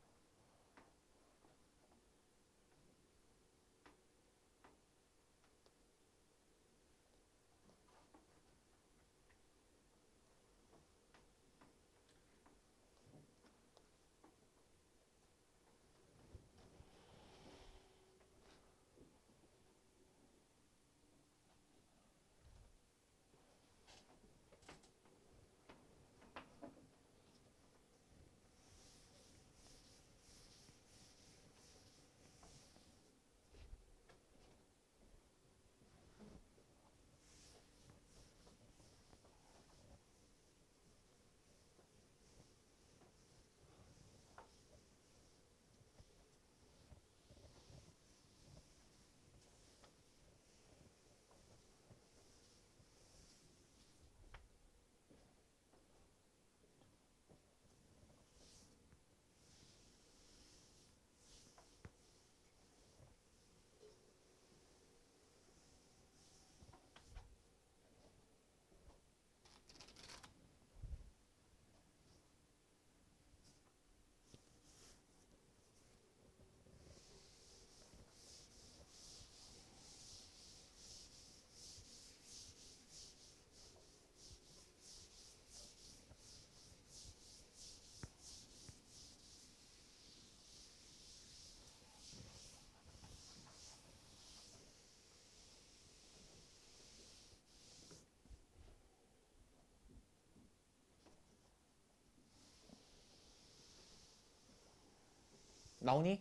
나오니?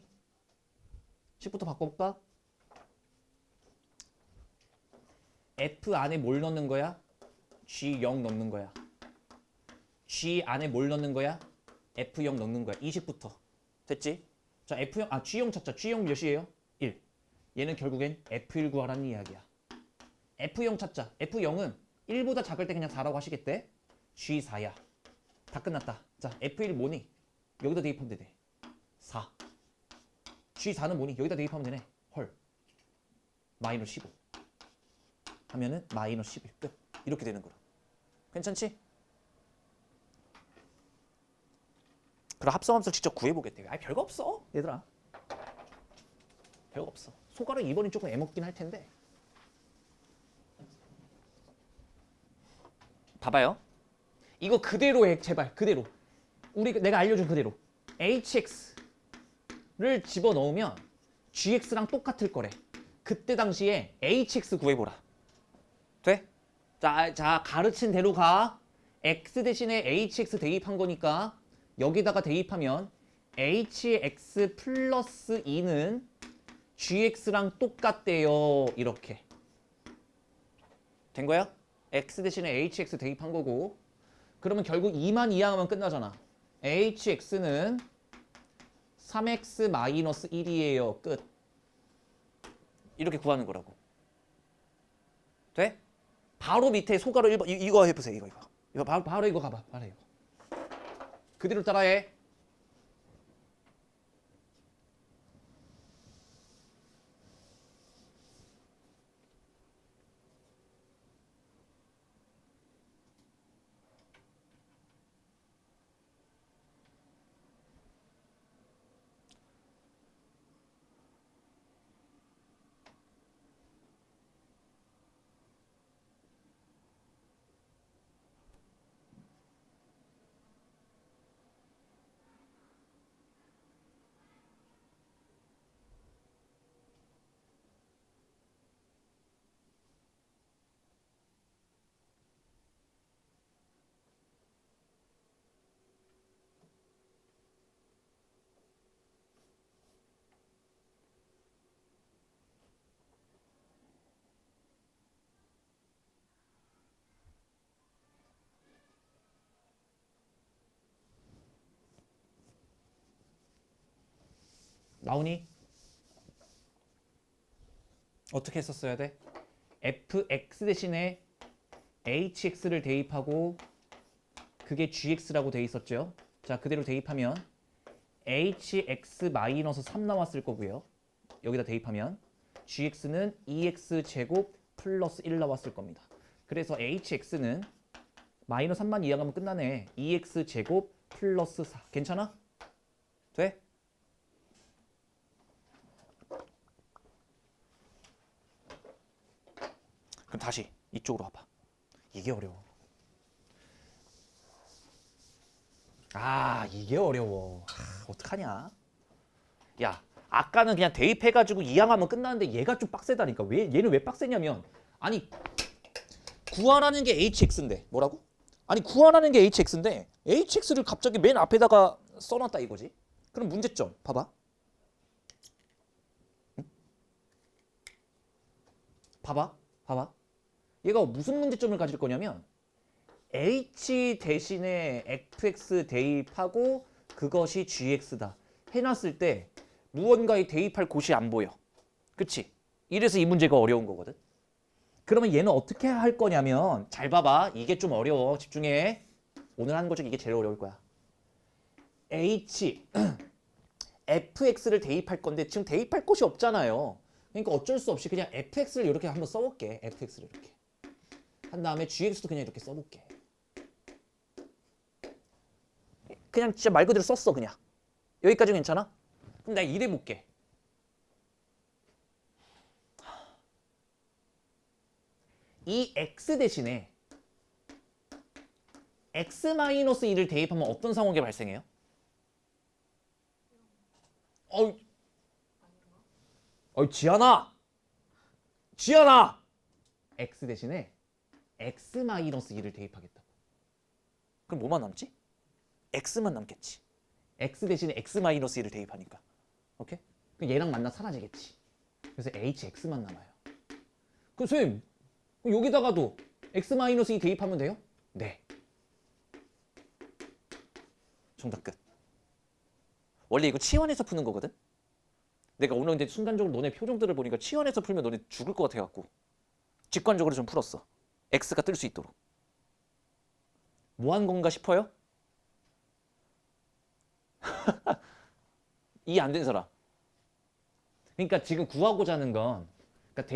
10부터 바꿔볼까? F 안에 뭘 넣는 거야? G0 넣는 거야. G 안에 뭘 넣는 거야? F0 넣는 거야. 20부터. 됐지? 자, F0, G0 찾자. G0 몇이에요? 1. 얘는 결국엔 F1 구하라는 이야기야. F0 찾자. F0은 1보다 작을 때 그냥 4라고 하시겠대? G4야. 다 끝났다. 자, F1 뭐니? 여기다 대입하면 되네. 4. G4는 뭐니? 여기다 대입하면 되네. 헐. 마이너스 15. 하면은 마이너스 11. 끝. 이렇게 되는 거야. 괜찮지? 그럼 합성함수를 직접 구해보겠대. 아니 별거 없어 얘들아. 별거 없어. 소가로 2번이 조금 애먹긴 할 텐데. 봐봐요. 이거 그대로 해 제발. 그대로. 내가 알려준 그대로. hx를 집어넣으면 gx랑 똑같을 거래. 그때 당시에 hx 구해보라. 돼? 자 가르친 대로 가. x 대신에 hx 대입한 거니까 여기다가 대입하면 hx 플러스 2는 gx랑 똑같대요. 이렇게. 된 거야? x 대신에 hx 대입한 거고. 그러면 결국 2만 이항하면 끝나잖아. hx는 3x 마이너스 1이에요. 끝. 이렇게 구하는 거라고. 돼? 바로 밑에 소가로 1번 이거 해보세요. 이거 바로 이거 가봐. 바로 이거. 그대로 따라해. 나오니? 어떻게 했었어야 돼? fx 대신에 hx를 대입하고 그게 gx라고 돼 있었죠. 자, 그대로 대입하면 hx-3 나왔을 거고요. 여기다 대입하면 gx는 2x 제곱 플러스 1 나왔을 겁니다. 그래서 hx는 마이너스 3만 이항하면 끝나네. 2x 제곱 플러스 4. 괜찮아? 돼? 그럼 다시 이쪽으로 와봐. 이게 어려워. 아, 이게 어려워. 어떡하냐? 야, 아까는 그냥 대입해가지고 이항하면 끝나는데 얘가 좀 빡세다니까. 얘는 왜 빡세냐면, 아니, 구하라는 게 hx인데 뭐라고? 아니, 구하라는 게 hx인데 hx를 갑자기 맨 앞에다가 써놨다 이거지. 그럼 문제점 봐봐. 응? 봐봐. 얘가 무슨 문제점을 가질 거냐면 h 대신에 fx 대입하고 그것이 gx다 해놨을 때 무언가에 대입할 곳이 안 보여. 그치? 이래서 이 문제가 어려운 거거든. 그러면 얘는 어떻게 할 거냐면, 잘 봐봐. 이게 좀 어려워. 집중해. 오늘 하는 것 중에 이게 제일 어려울 거야. fx를 대입할 건데 지금 대입할 곳이 없잖아요. 그러니까 어쩔 수 없이 그냥 fx를 이렇게 한번 써볼게. fx를 이렇게 한 다음에 gx도 그냥 이렇게 써볼게. 그냥 진짜 말 그대로 썼어. 그냥 여기까지 괜찮아? 그럼 내가 이래 볼게. 이 x 대신에 x-1을 대입하면 어떤 상황이 발생해요? 지안아! x 대신에 x-1을 대입하겠다고. 그럼 뭐만 남지? x만 남겠지. x 대신에 x-1을 대입하니까. 오케이? 그럼 얘랑 만나 사라지겠지. 그래서 hx만 남아요. 그럼 선생님, 여기다가도 x-2 대입하면 돼요? 네. 정답 끝. 원래 이거 치환해서 푸는 거거든? 내가 오늘 근데 순간적으로 너네 표정들을 보니까 치환해서 풀면 너네 죽을 것 같아갖고 직관적으로 좀 풀었어. x가 뜰 수 있도록. 뭐 한 건가 싶어요? 이해 안 된 사람. 그러니까 지금 구하고자 하는 건, 그러니까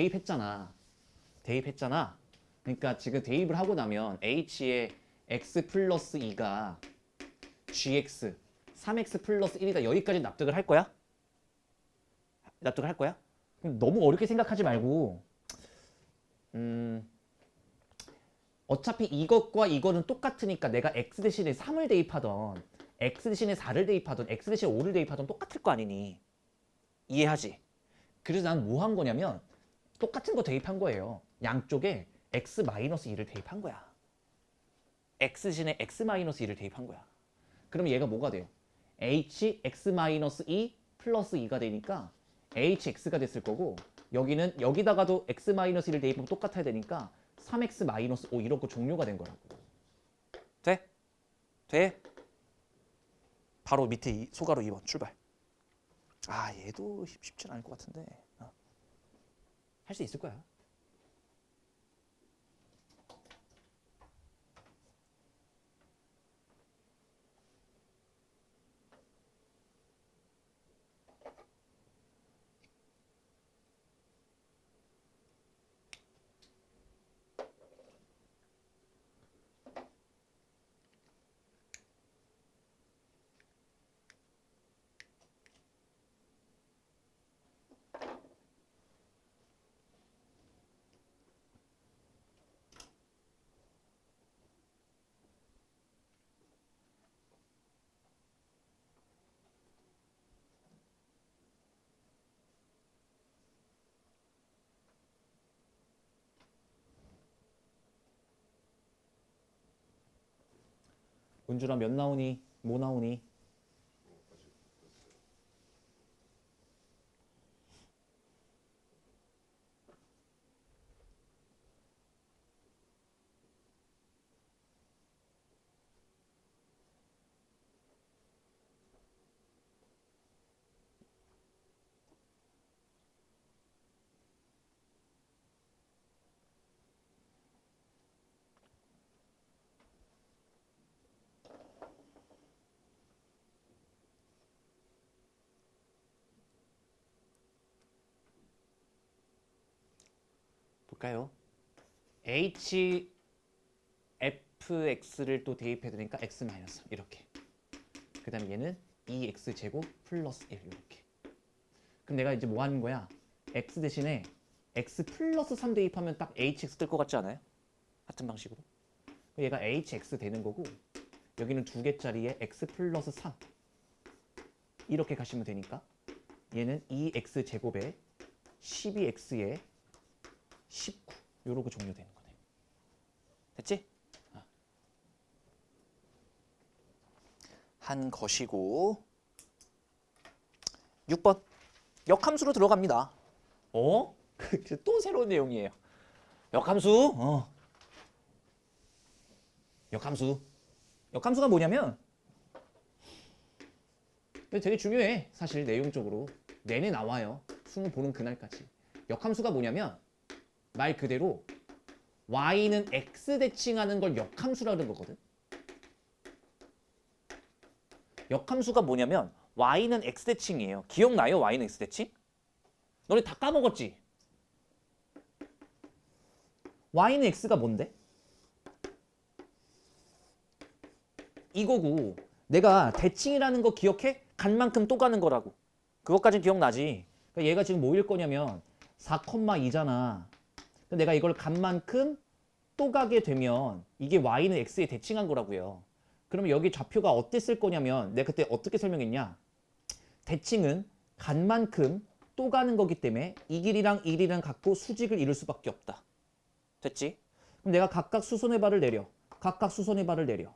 대입했잖아. 그러니까 지금 대입을 하고 나면 h에 x 플러스 2가 gx 3x 플러스 1이다. 여기까지 납득을 할 거야? 납득을 할 거야? 그럼 너무 어렵게 생각하지 말고 어차피 이것과 이거는 똑같으니까 내가 x 대신에 3을 대입하던 x 대신에 4를 대입하던 x 대신에 5를 대입하던 똑같을 거 아니니. 이해하지? 그래서 난 뭐 한 거냐면 똑같은 거 대입한 거예요. 양쪽에 x-2를 대입한 거야. x 대신에 x-2를 대입한 거야. 그럼 얘가 뭐가 돼요? hx-2 플러스 2가 되니까 hx가 됐을 거고, 여기는 여기다가도 x-1을 대입하면 똑같아야 되니까 3x-5 이렇게 종료가 된 거라고. 돼? 돼? 바로 밑에 소가로 2번 출발. 아, 얘도 쉽진 않을 것 같은데. 할 수 있을 거야. 은준아, 몇 나오니? 뭐 나오니? 볼까요? hfx를 또 대입해 두니까 x 마이너스 이렇게. 그 다음에 얘는 2x 제곱 플러스 1 이렇게. 그럼 내가 이제 뭐 하는 거야? x 대신에 x 플러스 3 대입하면 딱 hx 뜰 것 같지 않아요? 같은 방식으로. 얘가 hx 되는 거고 여기는 두 개짜리에 x 플러스 3 이렇게 가시면 되니까 얘는 2x 제곱에 12x에 19 요러고 종료되는 거네. 됐지? 한 것이고 6번 역함수로 들어갑니다. 어? 또 새로운 내용이에요. 역함수. 역함수. 역함수가 뭐냐면 되게 중요해. 사실 내용적으로 내내 나와요. 수능 보는 그날까지. 역함수가 뭐냐면 말 그대로 y는 x 대칭하는 걸 역함수라는 거거든. 역함수가 뭐냐면 y는 x 대칭이에요. 기억나요? y는 x 대칭? 너네 다 까먹었지? y는 x가 뭔데? 이거고 내가 대칭이라는 거 기억해? 간 만큼 또 가는 거라고. 그것까진 기억나지? 그러니까 얘가 지금 뭐일 거냐면 4,2잖아. 내가 이걸 간 만큼 또 가게 되면 이게 y는 x에 대칭한 거라고요. 그러면 여기 좌표가 어땠을 거냐면 내가 그때 어떻게 설명했냐? 대칭은 간 만큼 또 가는 거기 때문에 이 길이랑 이 길이랑 같고 수직을 이룰 수밖에 없다. 됐지? 그럼 내가 각각 수선의 발을 내려. 각각 수선의 발을 내려.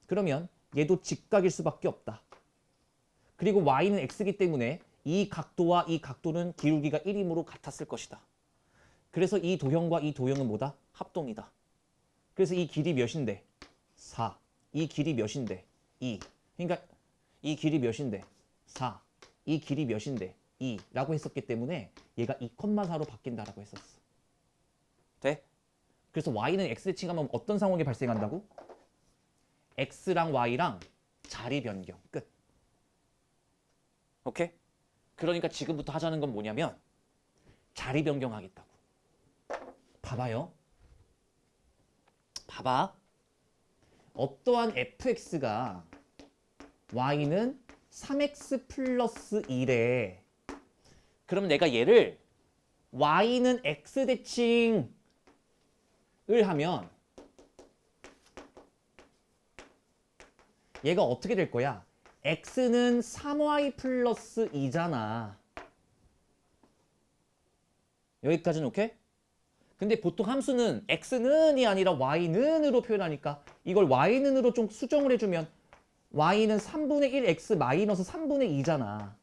그러면 얘도 직각일 수밖에 없다. 그리고 y는 x이기 때문에 이 각도와 이 각도는 기울기가 1이므로 같았을 것이다. 그래서 이 도형과 이 도형은 뭐다? 합동이다. 그래서 이 길이 몇인데? 4. 이 길이 몇인데? 2. 그러니까 이 길이 몇인데? 4. 이 길이 몇인데? 2. 라고 했었기 때문에 얘가 2,4로 바뀐다라고 했었어. 돼? 그래서 y는 x 대칭하면 어떤 상황이 발생한다고? x랑 y랑 자리 변경. 끝. 오케이? 그러니까 지금부터 하자는 건 뭐냐면 자리 변경하겠다고. 봐봐요. 봐봐. 어떠한 fx가 y는 3x 플러스 1에 그럼 내가 얘를 y는 x 대칭을 하면 얘가 어떻게 될 거야? x는 3y 플러스 2잖아. 여기까지는 오케이? 근데 보통 함수는 x는이 아니라 y는으로 표현하니까 이걸 y는으로 좀 수정을 해주면 y는 3분의 1 x 마이너스 3분의 2잖아.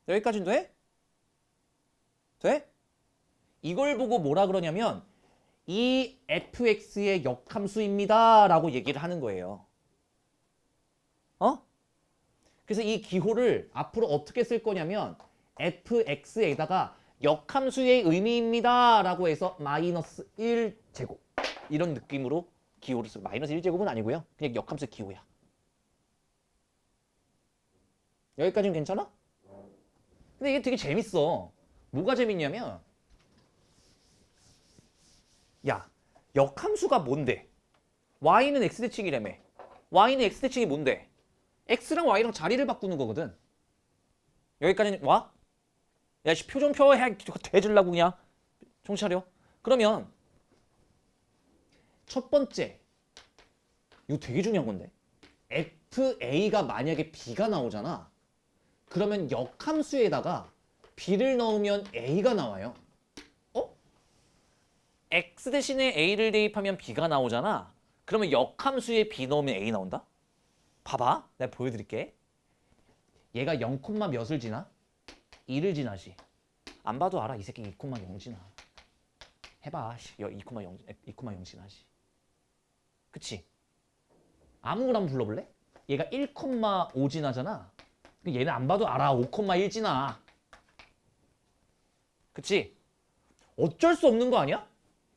여기까지는 돼? 돼? 이걸 보고 뭐라 그러냐면 이 fx의 역함수입니다 라고 얘기를 하는 거예요. 그래서 이 기호를 앞으로 어떻게 쓸 거냐면 fx에다가 역함수의 의미입니다 라고 해서 마이너스 1제곱 이런 느낌으로 기호를 쓰고 마이너스 1제곱은 아니고요. 그냥 역함수 기호야. 여기까지는 괜찮아? 근데 이게 되게 재밌어. 뭐가 재밌냐면 야, 역함수가 뭔데? y는 x대칭이라며. y는 x대칭이 뭔데? x랑 y랑 자리를 바꾸는 거거든. 여기까지는 와? 야, 씨, 표정 대주려고 그냥. 정신 차려. 그러면 첫 번째 이거 되게 중요한 건데 fa가 만약에 b가 나오잖아. 그러면 역함수에다가 b를 넣으면 a가 나와요. x 대신에 a를 대입하면 b가 나오잖아. 그러면 역함수에 b 넣으면 a 나온다? 봐봐. 내가 보여드릴게. 얘가 0, 몇을 지나? 2를 지나지. 안 봐도 알아. 이 새끼 2,0 지나. 해봐. 2,0 지나지. 그치? 아무거나 한번 불러볼래? 얘가 1,5 지나잖아. 얘는 안 봐도 알아. 5,1 지나. 그치? 어쩔 수 없는 거 아니야?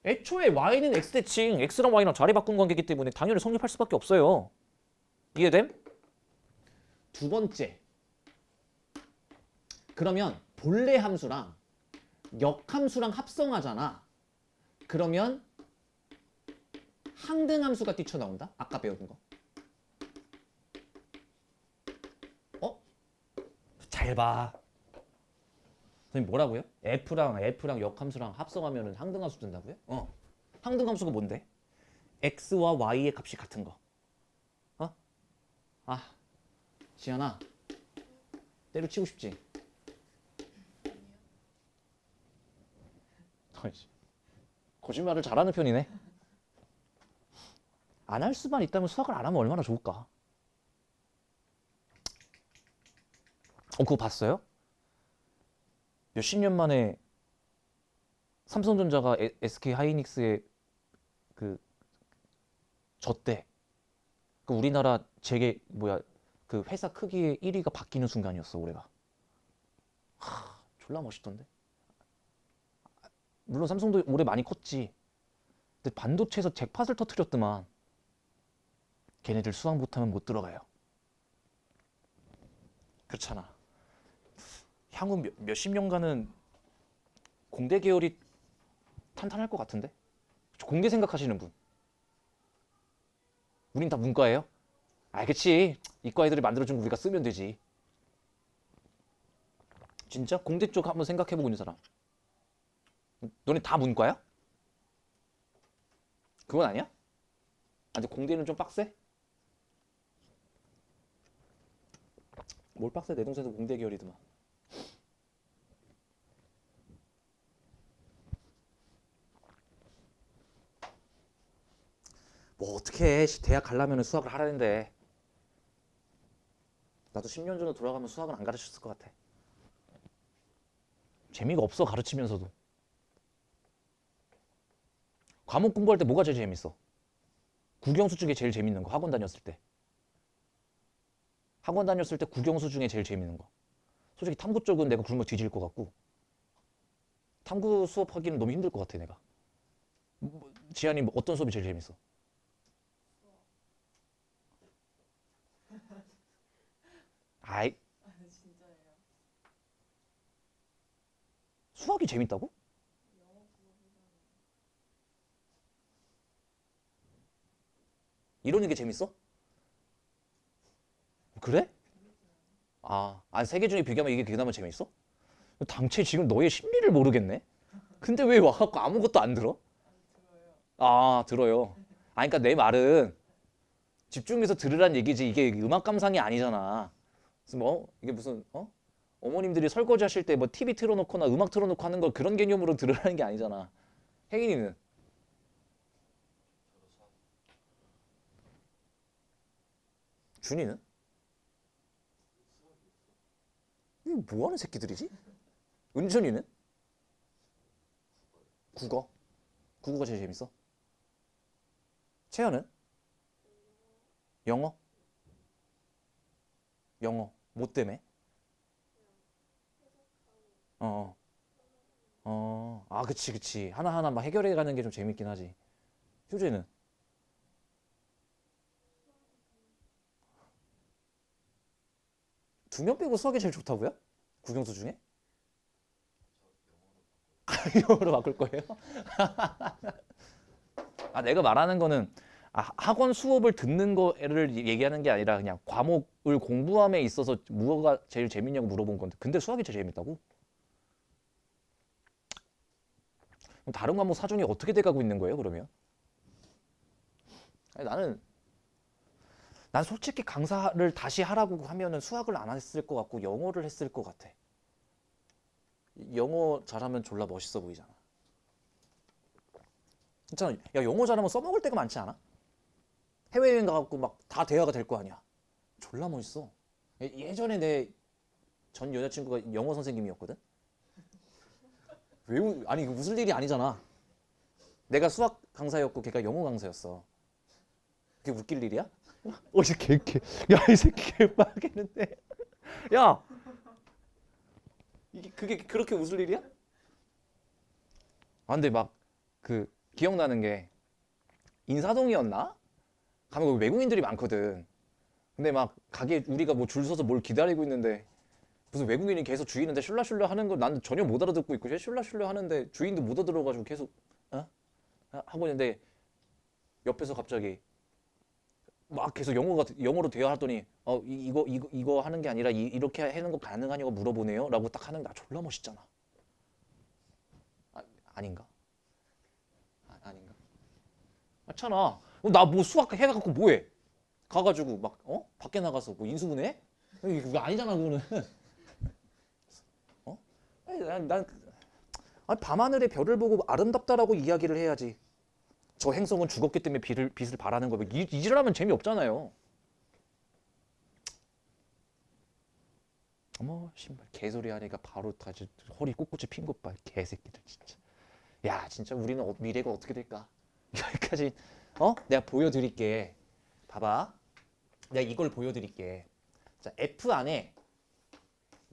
애초에 y는 x 대칭, x랑 y랑 자리 바꾼 관계이기 때문에 당연히 성립할 수밖에 없어요. 이해됨? 두 번째. 그러면 본래 함수랑 역함수랑 합성하잖아. 그러면 항등함수가 뛰쳐나온다. 아까 배운 거. 잘 봐. 선생님 뭐라고요? F랑 역함수랑 합성하면 항등함수 된다고요? 항등함수가 뭔데? X와 Y의 값이 같은 거. 지연아. 때려치고 싶지? 거짓말을 잘하는 편이네. 안 할 수만 있다면 수학을 안 하면 얼마나 좋을까? 그거 봤어요? 몇십 년 만에 삼성전자가 SK 하이닉스에 졌대. 그 우리나라 그 회사 크기의 1위가 바뀌는 순간이었어, 올해가. 졸라 멋있던데. 물론 삼성도 올해 많이 컸지. 근데 반도체에서 잭팟을 터뜨렸더만. 걔네들 수학 못하면 못 들어가요. 그렇잖아. 향후 몇십 년간은 공대 계열이 탄탄할 것 같은데? 공대 생각하시는 분. 우린 다 문과예요? 그치. 이과 애들이 만들어준 거 우리가 쓰면 되지. 진짜? 공대 쪽 한번 생각해보고 있는 사람. 너네 다 문과야? 그건 아니야? 근데 공대는 좀 빡세? 뭘 빡세? 내 동생도 공대 계열이더만. 뭐 어떻게 해. 대학 가려면 수학을 하라는데. 나도 10년 전으로 돌아가면 수학은 안 가르쳤을 것 같아. 재미가 없어, 가르치면서도. 과목 공부할 때 뭐가 제일 재밌어? 국영수 중에 제일 재밌는 거, 학원 다녔을 때. 학원 다녔을 때 국영수 중에 제일 재밌는 거. 솔직히 탐구 쪽은 내가 굶어 뒤질 것 같고, 탐구 수업하기는 너무 힘들 것 같아, 내가. 지한이 어떤 수업이 제일 재밌어? 아이, 진짜예요. 수학이 재밌다고? 영어 수업보다는 이러는 게 재밌어? 그래? 세 개 중에 비교하면 이게 그나마 재밌어? 당최 지금 너의 심리를 모르겠네? 근데 왜 와갖고 아무것도 안 들어? 들어요. 들어요. 그러니까 내 말은 집중해서 들으란 얘기지. 이게 음악 감상이 아니잖아. 그래서 이게 무슨, 어머님들이 설거지 하실 때 뭐 TV 틀어놓거나 음악 틀어놓고 하는 걸 그런 개념으로 들으라는 게 아니잖아. 혜인이는? 준이는? 이거 뭐 하는 새끼들이지? 은준이는? 국어. 국어가 제일 재밌어? 채연은? 영어? 영어. 뭐 때문에? 어. 그치. 하나하나 막 해결해 가는 게 좀 재밌긴 하지. 효재는? 두 명 빼고 수학이 제일 좋다고요? 국영수 중에? 영어로 바꿀 거예요? 내가 말하는 거는 학원 수업을 듣는 거를 얘기하는 게 아니라 그냥 과목을 공부함에 있어서 무엇가 제일 재밌냐고 물어본 건데 근데 수학이 제일 재밌다고? 그럼 다른 과목 사정이 어떻게 돼가고 있는 거예요 그러면? 난 솔직히 강사를 다시 하라고 하면은 수학을 안 했을 것 같고 영어를 했을 것 같아. 영어 잘하면 졸라 멋있어 보이잖아. 괜찮아. 야 영어 잘하면 써먹을 때가 많지 않아? 해외여행 가갖고 막 다 대화가 될 거 아니야. 졸라 멋있어. 예전에 내 전 여자친구가 영어 선생님이었거든. 아니 이거 웃을 일이 아니잖아. 내가 수학 강사였고 걔가 영어 강사였어. 그게 웃길 일이야? 이 새끼 이 새끼 개빡이는데. 야 그게 그렇게 웃을 일이야? 근데 막 기억나는 게 인사동이었나? 가면 외국인들이 많거든. 근데 막 가게 우리가 뭐 줄 서서 뭘 기다리고 있는데 무슨 외국인이 계속 주인한테 슐라슐라 하는 거 나는 전혀 못 알아듣고 있고 슐라슐라 하는데 주인도 못 알아들어가지고 계속 하고 있는데 옆에서 갑자기 막 계속 영어로 대화하더니 이거 하는 게 아니라 이렇게 하는 거 가능하냐고 물어보네요라고 딱 하는 게 졸라 멋있잖아. 아닌가? 아닌가? 맞잖아. 나 뭐 수학 해갖고 뭐해? 가가지고 막 밖에 나가서 뭐 인수분해? 이거 아니잖아 그거는. 아니, 아니, 밤하늘의 별을 보고 아름답다라고 이야기를 해야지. 저 행성은 죽었기 때문에 빛을 발하는 거고 이질하면 재미없잖아요. 어머 신발 개소리 하니까 바로 다 허리 꼿꼿이 핀 것 봐. 개새끼들 진짜. 야 진짜 우리는 미래가 어떻게 될까? 여기까지 내가 보여드릴게. 봐봐. 내가 이걸 보여드릴게. 자 F 안에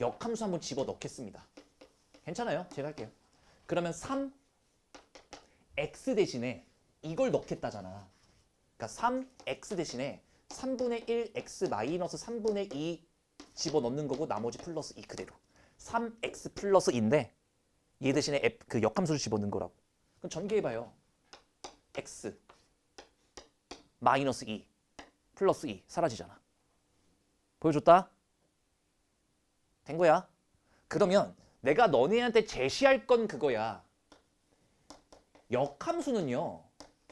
역함수 한번 집어넣겠습니다. 괜찮아요? 제가 할게요. 그러면 3x 대신에 이걸 넣겠다잖아. 그러니까 3x 대신에 3분의 1x 마이너스 3분의 2 집어넣는 거고 나머지 플러스 2 그대로. 3x 플러스 2인데 얘 대신에 그 역함수를 집어넣는 거라고. 그럼 전개해봐요. x 마이너스 2 플러스 2 사라지잖아. 보여줬다? 된 거야. 그러면 내가 너네한테 제시할 건 그거야. 역함수는요.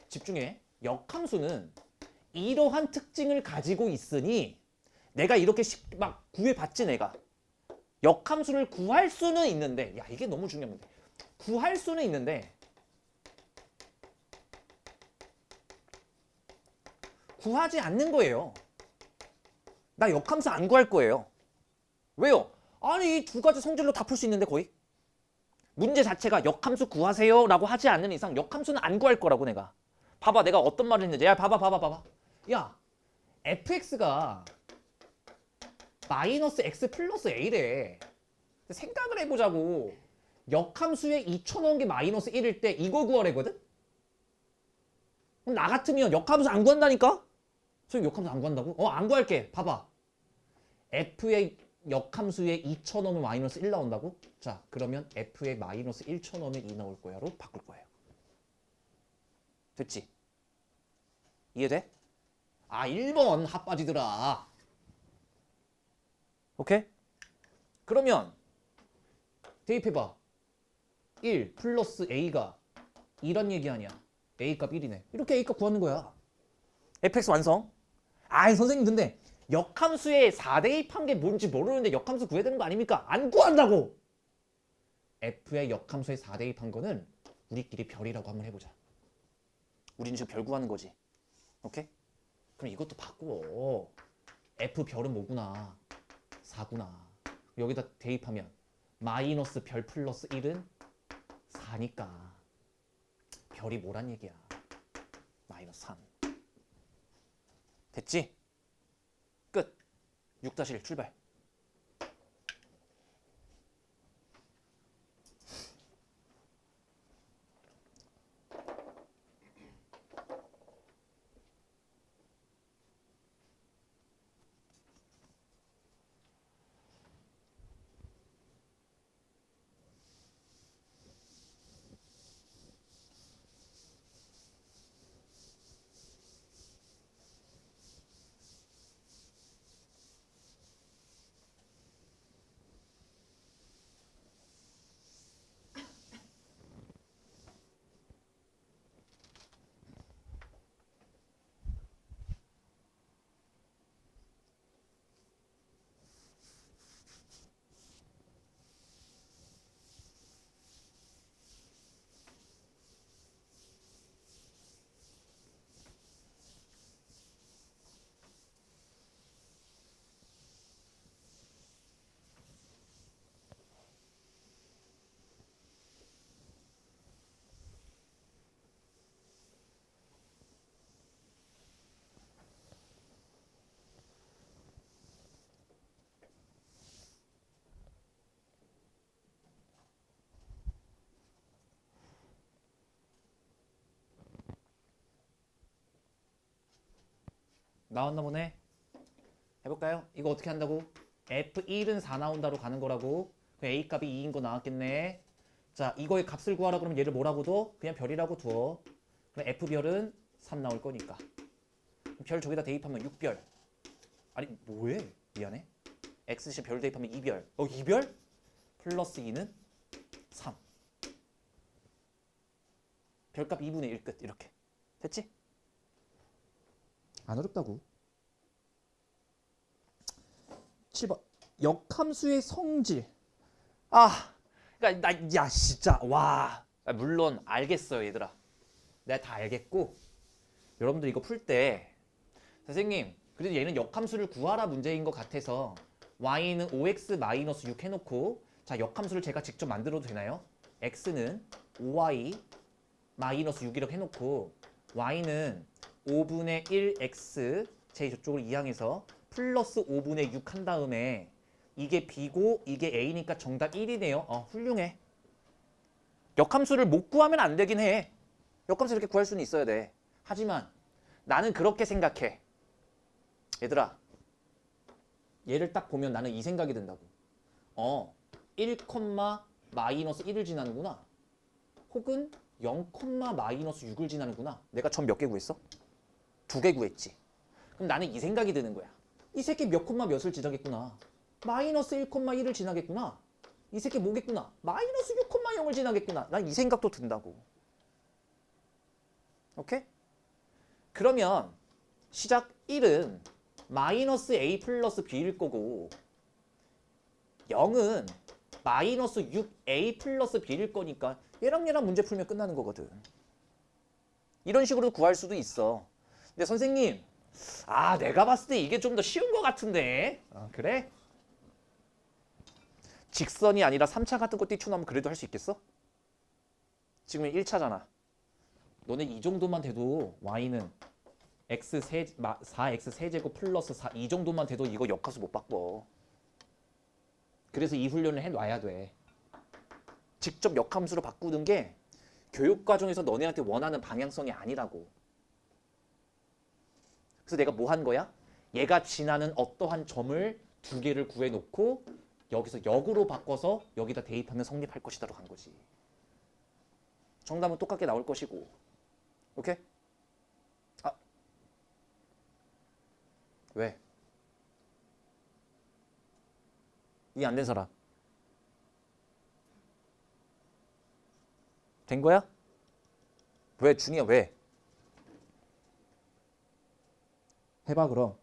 집중해. 역함수는 이러한 특징을 가지고 있으니 내가 이렇게 막 구해봤지 내가. 역함수를 구할 수는 있는데 야 이게 너무 중요한 건데 구할 수는 있는데 구하지 않는 거예요. 나 역함수 안 구할 거예요. 왜요? 아니 이 두 가지 성질로 다 풀 수 있는데 거의 문제 자체가 역함수 구하세요 라고 하지 않는 이상 역함수는 안 구할 거라고 내가. 봐봐 내가 어떤 말을 했는지. 야 봐봐. 야 fx가 마이너스 x 플러스 a래. 생각을 해보자고. 역함수에 2쳐 넣은 게 마이너스 1일 때 이걸 구하래거든? 그럼 나 같으면 역함수 안 구한다니까? 선생님 역함수 안 구한다고? 안 구할게. 봐봐. f의 역함수에 2쳐 넣으면 마이너스 1 나온다고? 자 그러면 f에 마이너스 1쳐 넣으면 2 나올 거야로 바꿀 거예요. 됐지? 이해돼? 1번 핫바지들아. 오케이? 그러면 대입해봐. 1 플러스 a가 이런 얘기 아니야. a값 1이네. 이렇게 a값 구하는 거야. fx 완성. 선생님 근데 역함수에 4대입한 게 뭔지 모르는데 역함수 구해야 되는 거 아닙니까? 안 구한다고. f의 역함수에 4대입한 거는 우리끼리 별이라고 한번 해보자. 우리는 지금 별 구하는 거지. 오케이? 그럼 이것도 바꾸어. f 별은 뭐구나? 4구나. 여기다 대입하면 마이너스 별 플러스 1은 4니까 별이 뭐란 얘기야? 마이너스 3. 됐지? 끝. 6-1 출발. 나왔나 보네. 해볼까요? 이거 어떻게 한다고? F1은 4 나온다로 가는 거라고. 그 A 값이 2인 거 나왔겠네. 자, 이거의 값을 구하라 그러면 얘를 뭐라고 둬? 그냥 별이라고 둬. 그럼 F별은 3 나올 거니까. 별 저기다 대입하면 6별. 아니, 뭐해? 미안해. X 대신 별 대입하면 2별. 2별? 플러스 2는 3. 별값 2분의 1 끝. 이렇게. 됐지? 안 어렵다고. 7번. 역함수의 성질. 그러니까 야 진짜 와. 물론 알겠어요, 얘들아. 내가 다 알겠고. 여러분들 이거 풀 때 선생님, 그래도 얘는 역함수를 구하라 문제인 것 같아서 y는 5x-6 해놓고 자, 역함수를 제가 직접 만들어도 되나요? x는 5y-6 이렇게 해놓고 y는 5분의 1x 제 저쪽을 이항해서 플러스 5분의 6 한 다음에 이게 b고 이게 a니까 정답 1이네요. 훌륭해. 역함수를 못 구하면 안 되긴 해. 역함수 이렇게 구할 수는 있어야 돼. 하지만 나는 그렇게 생각해. 얘들아, 얘를 딱 보면 나는 이 생각이 든다고. 1, 마이너스 1을 지나는구나. 혹은 0, 마이너스 6을 지나는구나. 내가 전 몇 개 구했어? 2개 구했지. 그럼 나는 이 생각이 드는 거야. 이 새끼 몇 콤마 몇을 지나겠구나. 마이너스 1, 1을 지나겠구나. 이 새끼 뭐겠구나. 마이너스 6, 0을 지나겠구나. 난 이 생각도 든다고. 오케이? 그러면 시작 1은 마이너스 a 플러스 b일 거고 0은 마이너스 6a 플러스 b일 거니까 얘랑 문제 풀면 끝나는 거거든. 이런 식으로 구할 수도 있어. 근데 선생님, 내가 봤을 때 이게 좀 더 쉬운 것 같은데. 그래? 직선이 아니라 3차 같은 거 뛰쳐나오면 그래도 할 수 있겠어? 지금 1차잖아. 너네 이 정도만 돼도 y는 x 4x 세제곱 플러스 4 이 정도만 돼도 이거 역함수 못 바꿔. 그래서 이 훈련을 해놔야 돼. 직접 역함수로 바꾸는 게 교육과정에서 너네한테 원하는 방향성이 아니라고. 그래서 내가 뭐 한 거야? 얘가 지나는 어떠한 점을 2개를 구해놓고 여기서 역으로 바꿔서 여기다 대입하면 성립할 것이다로 간 거지. 정답은 똑같게 나올 것이고. 오케이? 왜? 이해 안 된 사람? 된 거야? 왜? 중이야 왜? 해봐 그럼.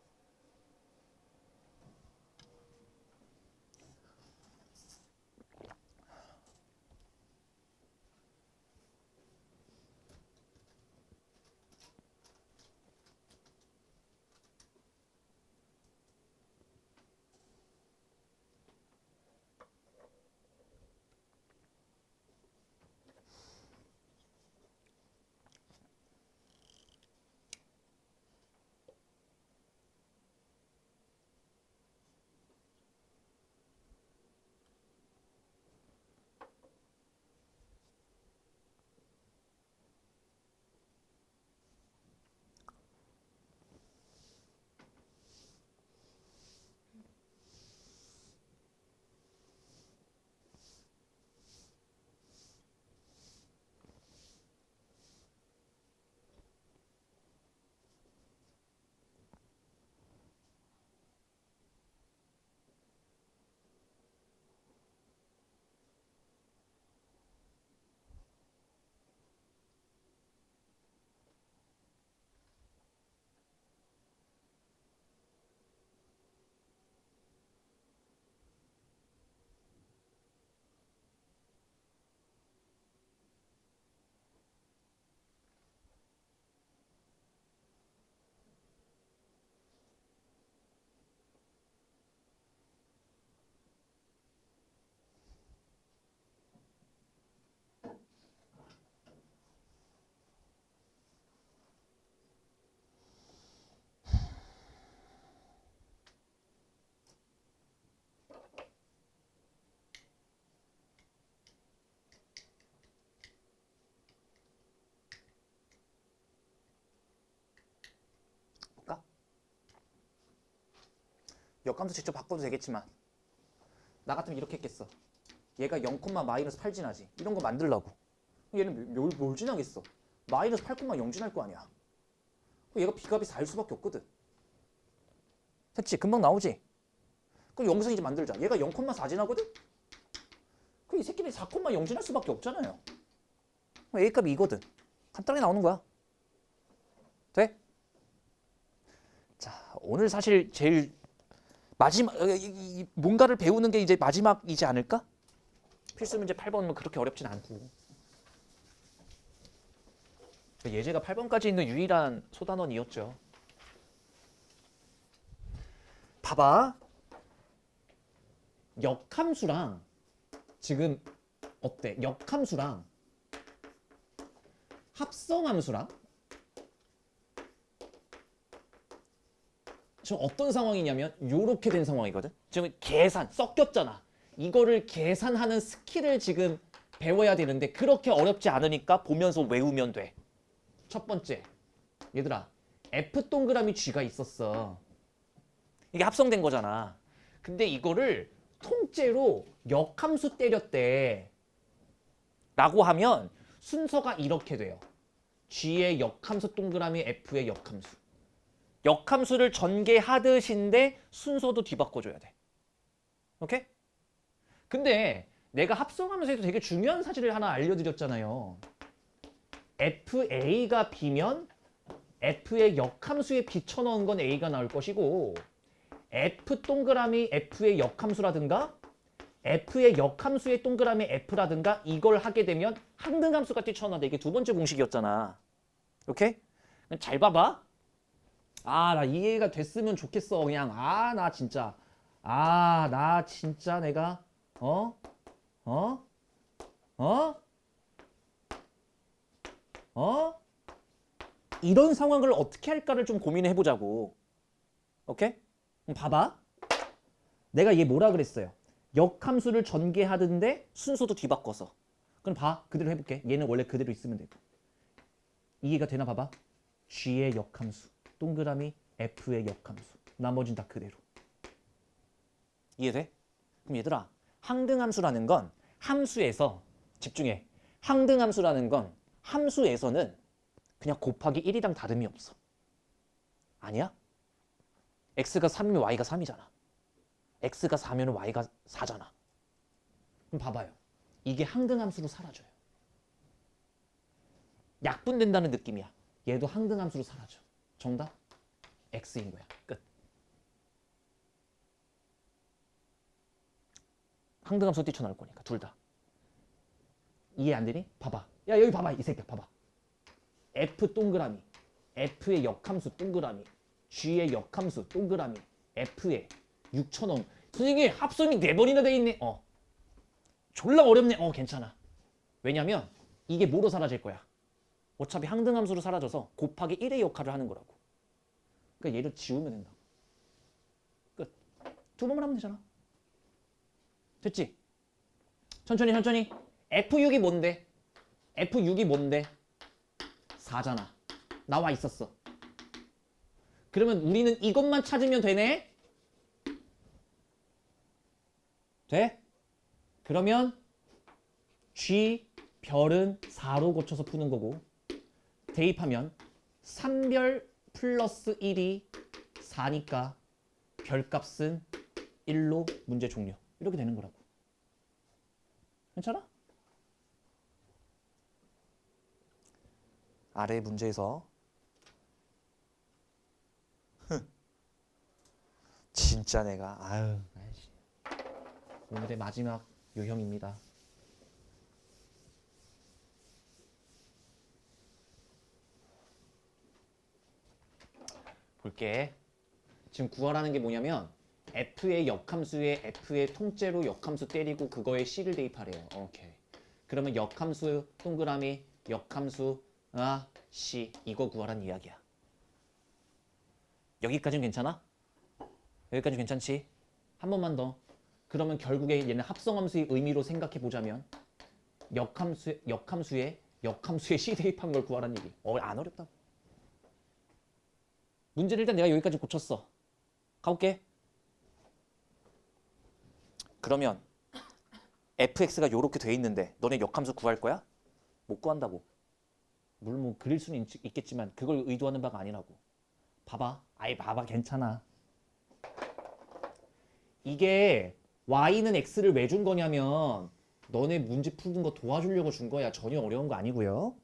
역함수 직접 바꿔도 되겠지만 나 같으면 이렇게 했겠어. 얘가 0, 마이너스 8 지나지. 이런 거 만들라고. 얘는 뭘 지나겠어? 마이너스 8, 0 지날 거 아니야. 얘가 B값이 4일 수밖에 없거든. 됐지? 금방 나오지? 그럼 여기서 이제 만들자. 얘가 0,4 지나거든? 그럼 이 새끼는 4, 0 지날 수밖에 없잖아요. 그럼 A 값이 이거든. 간단하게 나오는 거야. 돼? 자, 오늘 사실 제일 마지막 뭔가를 배우는 게 이제 마지막이지 않을까? 필수 문제 8번은 그렇게 어렵진 않고. 예제가 8번까지 있는 유일한 소단원이었죠. 봐봐. 역함수랑 지금 어때? 역함수랑 합성함수랑 지금 어떤 상황이냐면 이렇게 된 상황이거든. 지금 계산 섞였잖아. 이거를 계산하는 스킬을 지금 배워야 되는데 그렇게 어렵지 않으니까 보면서 외우면 돼. 첫 번째, 얘들아, F 동그라미 G가 있었어. 이게 합성된 거잖아. 근데 이거를 통째로 역함수 때렸대. 라고 하면 순서가 이렇게 돼요. G의 역함수 동그라미 F의 역함수. 역함수를 전개하듯인데 순서도 뒤바꿔줘야 돼. 오케이? 근데 내가 합성하면서 되게 중요한 사실을 하나 알려드렸잖아요. FA가 B면 F의 역함수에 비춰넣은 건 A가 나올 것이고 F 동그라미 F의 역함수라든가 F의 역함수의 동그라미 F라든가 이걸 하게 되면 항등함수가 뛰쳐나온다. 이게 두 번째 공식이었잖아. 오케이? 잘 봐봐. 아, 나 이해가 됐으면 좋겠어. 그냥 나 진짜 나 진짜 내가 어? 이런 상황을 어떻게 할까를 좀 고민해 보자고. 오케이? 그럼 봐봐. 내가 얘 뭐라 그랬어요? 역함수를 전개하던데 순서도 뒤바꿔서. 그럼 봐. 그대로 해볼게. 얘는 원래 그대로 있으면 되고. 이해가 되나 봐봐. G의 역함수. 동그라미 F의 역함수. 나머진 다 그대로. 이해돼? 그럼 얘들아, 항등함수라는 건 함수에서 집중해. 항등함수라는 건 함수에서는 그냥 곱하기 1이랑 다름이 없어. 아니야? x가 3이면 y가 3이잖아. x가 4면 y가 4잖아. 그럼 봐봐요. 이게 항등함수로 사라져요. 약분된다는 느낌이야. 얘도 항등함수로 사라져. 정답? x인 거야. 끝. 항등함수 뛰쳐나올 거니까 둘 다. 이해 안 되니? 봐봐. 야, 여기 봐봐. 이 새끼야 봐봐. f 동그라미 f의 역함수 동그라미 g의 역함수 동그라미 f의 6,000원. 선생님 합성이 4번이나 돼 있네. 졸라 어렵네. 괜찮아. 왜냐면 이게 뭐로 사라질 거야? 어차피 항등함수로 사라져서 곱하기 1의 역할을 하는 거라고. 그러니까 얘를 지우면 된다. 끝. 두 번만 하면 되잖아. 됐지? 천천히. F6이 뭔데? F6이 뭔데? 4잖아. 나와 있었어. 그러면 우리는 이것만 찾으면 되네? 돼? 그러면 G 별은 4로 고쳐서 푸는 거고 대입하면 3별 플러스 1이 4니까 별값은 1로 문제 종료. 이렇게 되는 거라고. 괜찮아? 아래 문제에서 진짜 내가 오늘의 마지막 유형입니다. 볼게. 지금 구하라는 게 뭐냐면 f의 역함수에 f의 통째로 역함수 때리고 그거에 c를 대입하래요. 오케이. 그러면 역함수 동그라미 역함수 c 이거 구하라는 이야기야. 여기까지는 괜찮아? 여기까지 괜찮지? 한 번만 더. 그러면 결국에 얘는 합성함수의 의미로 생각해 보자면 역함수에 c 대입한 걸 구하라는 얘기. 안 어렵다고. 문제를 일단 내가 여기까지 고쳤어. 가볼게. 그러면 fx가 요렇게 돼 있는데 너네 역함수 구할 거야? 못 구한다고. 물론 뭐 그릴 수는 있겠지만 그걸 의도하는 바가 아니라고. 봐봐. 아이 봐봐 괜찮아. 이게 y는 x를 왜 준 거냐면 너네 문제 푸는 거 도와주려고 준 거야. 전혀 어려운 거 아니고요.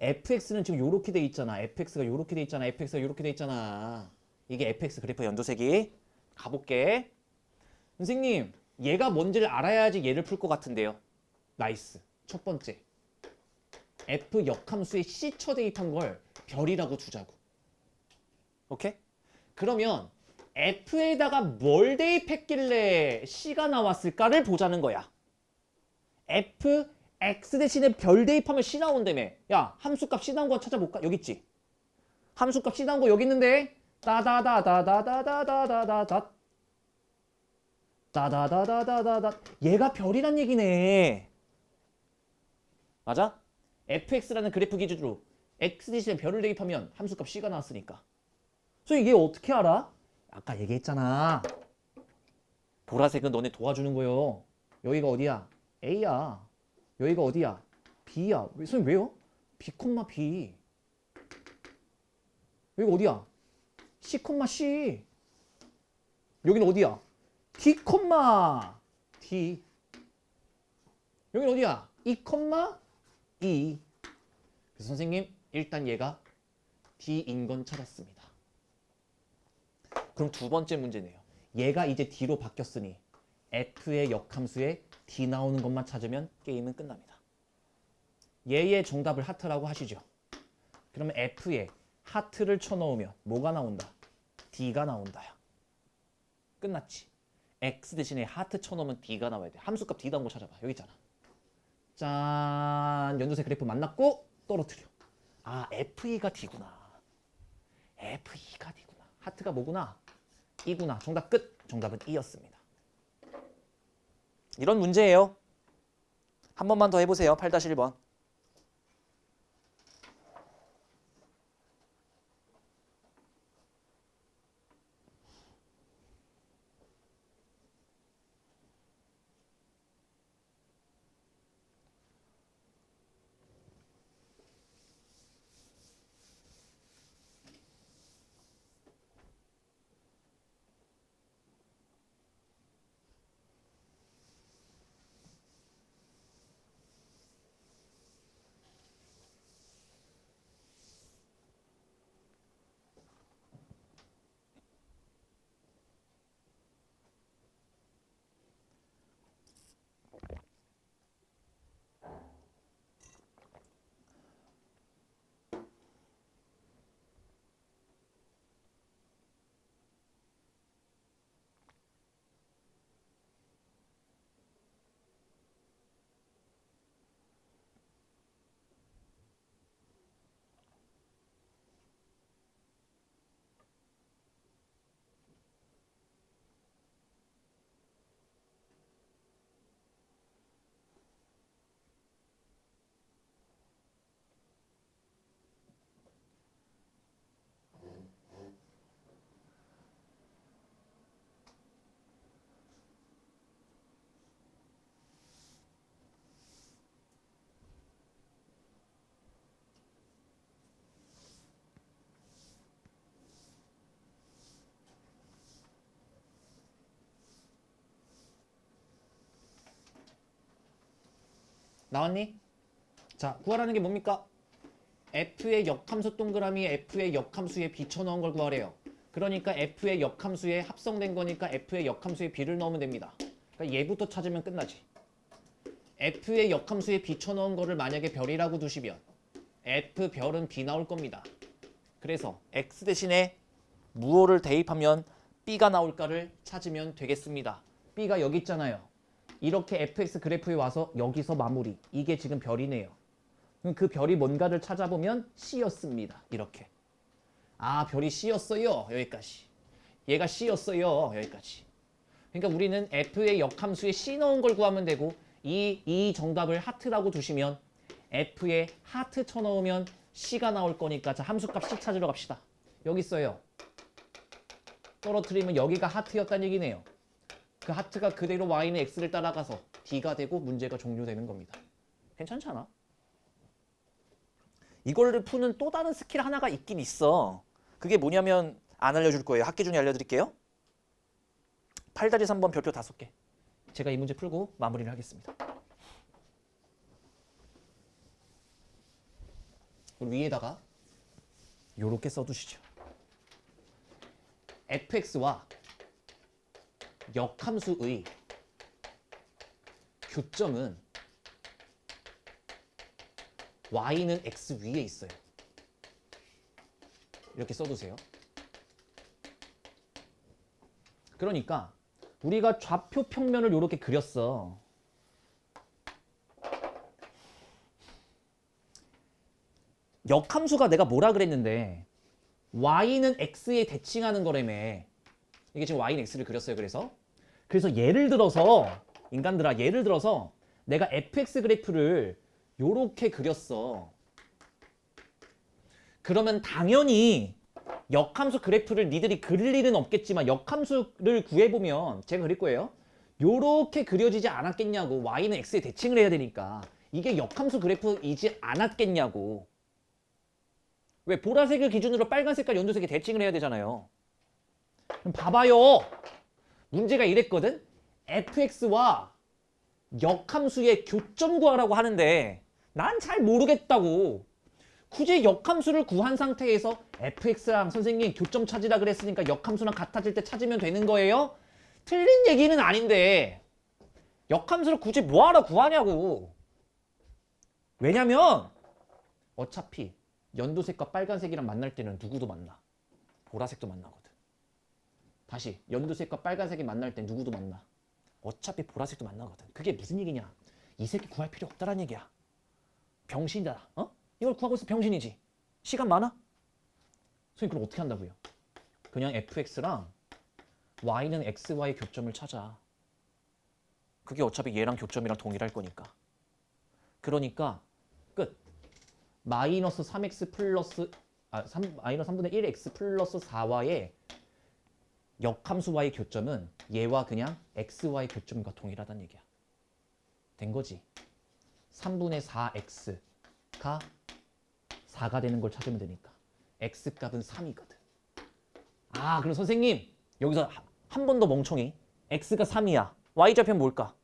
fx는 지금 요렇게 돼 있잖아. fx가 요렇게 돼 있잖아. fx가 요렇게 돼 있잖아. 이게 fx 그래프 연도색이. 가볼게. 선생님 얘가 뭔지를 알아야지 얘를 풀 것 같은데요. 나이스. 첫 번째. f 역함수에 C처 대입한 걸 별이라고 두자고. 오케이? 그러면 f에다가 뭘 대입했길래 C가 나왔을까를 보자는 거야. f x 대신에 별 대입하면 C 나온다며. 야 함수값 C 나온 거 찾아볼까? 여기 있지. 함수값 C 나온 거 여기 있는데 따다다다다다다다다다다 따다다다다다다 얘가 별이란 얘기네. 맞아? fx라는 그래프 기준으로 x 대신에 별을 대입하면 함수값 C가 나왔으니까. 그래서 이게 어떻게 알아? 아까 얘기했잖아. 보라색은 너네 도와주는 거요. 여기가 어디야? A야. 여기가 어디야? B야. 선생님 왜요? B, B. 여기가 어디야? C, C. 여기는 어디야? D, D. 여기는 어디야? E, E. 그래서 선생님 일단 얘가 D인 건 찾았습니다. 그럼 두 번째 문제네요. 얘가 이제 D로 바뀌었으니 F의 역함수에 D 나오는 것만 찾으면 게임은 끝납니다. 얘의 정답을 하트라고 하시죠. 그러면 F에 하트를 쳐넣으면 뭐가 나온다? D가 나온다요. 끝났지. X 대신에 하트 쳐넣으면 D가 나와야 돼. 함수값 D 나온 거 찾아봐. 여기 있잖아. 짠. 연두색 그래프 만났고 떨어뜨려. 아 FE가 D구나. FE가 D구나. 하트가 뭐구나? E구나. 정답 끝. 정답은 E였습니다. 이런 문제예요. 한 번만 더 해보세요. 8-1번. 나왔니? 자, 구하라는 게 뭡니까? F의 역함수 동그라미 F의 역함수에 B 쳐넣은 걸 구하래요. 그러니까 F의 역함수에 합성된 거니까 F의 역함수에 B를 넣으면 됩니다. 그러니까 얘부터 찾으면 끝나지. F의 역함수에 B 쳐넣은 거를 만약에 별이라고 두시면 F 별은 B 나올 겁니다. 그래서 X 대신에 무엇을 대입하면 B가 나올까를 찾으면 되겠습니다. B가 여기 있잖아요. 이렇게 fx 그래프에 와서 여기서 마무리. 이게 지금 별이네요. 그럼 그 별이 뭔가를 찾아보면 C였습니다. 이렇게. 아 별이 C였어요. 여기까지. 얘가 C였어요. 여기까지. 그러니까 우리는 f의 역함수에 C 넣은 걸 구하면 되고 이 정답을 하트라고 두시면 f에 하트 쳐넣으면 C가 나올 거니까 자 함수값 C 찾으러 갑시다. 여기 있어요. 떨어뜨리면 여기가 하트였다는 얘기네요. 그 하트가 그대로 y는 x를 따라가서 d가 되고 문제가 종료되는 겁니다. 괜찮지 않아? 이거를 푸는 또 다른 스킬 하나가 있긴 있어. 그게 뭐냐면 안 알려줄 거예요. 학기 중에 알려드릴게요. 8-3번 별표 5개. 제가 이 문제 풀고 마무리를 하겠습니다. 그리고 위에다가 요렇게 써두시죠. fx와 역함수의 교점은 y는 x 위에 있어요. 이렇게 써두세요. 그러니까 우리가 좌표 평면을 이렇게 그렸어. 역함수가 내가 뭐라 그랬는데 y는 x에 대칭하는 거라며. 이게 지금 y는 x를 그렸어요. 그래서 예를 들어서 인간들아, 예를 들어서 내가 fx 그래프를 요렇게 그렸어. 그러면 당연히 역함수 그래프를 니들이 그릴 일은 없겠지만 역함수를 구해보면 제가 그릴 거예요. 요렇게 그려지지 않았겠냐고. y는 x에 대칭을 해야 되니까. 이게 역함수 그래프이지 않았겠냐고. 왜? 보라색을 기준으로 빨간 색깔, 연두색에 대칭을 해야 되잖아요. 그럼 봐봐요. 문제가 이랬거든. fx와 역함수의 교점 구하라고 하는데 난 잘 모르겠다고. 굳이 역함수를 구한 상태에서 fx랑 선생님 교점 찾으라 그랬으니까 역함수랑 같아질 때 찾으면 되는 거예요? 틀린 얘기는 아닌데 역함수를 굳이 뭐하러 구하냐고. 왜냐면 어차피 연두색과 빨간색이랑 만날 때는 누구도 만나. 보라색도 만나거든. 다시 연두색과 빨간색이 만날 때 누구도 만나. 어차피 보라색도 만나거든. 그게 무슨 얘기냐? 이 새끼 구할 필요 없다란 얘기야. 병신이다. 어? 이걸 구하고 있어 병신이지. 시간 많아? 선생님 그럼 어떻게 한다고요? 그냥 fx랑 y는 x와의 교점을 찾아. 그게 어차피 얘랑 교점이랑 동일할 거니까. 그러니까 끝. 마이너스 3x 플러스 마이너스 3분의 1x 플러스 4y의 역함수와의 교점은 얘와 그냥 x와의 교점과 동일하다는 얘기야. 된 거지. 3분의 4x가 4가 되는 걸 찾으면 되니까. x값은 3이거든. 아, 그럼 선생님 여기서 한 번 더 멍청이. x가 3이야. y좌표는 뭘까?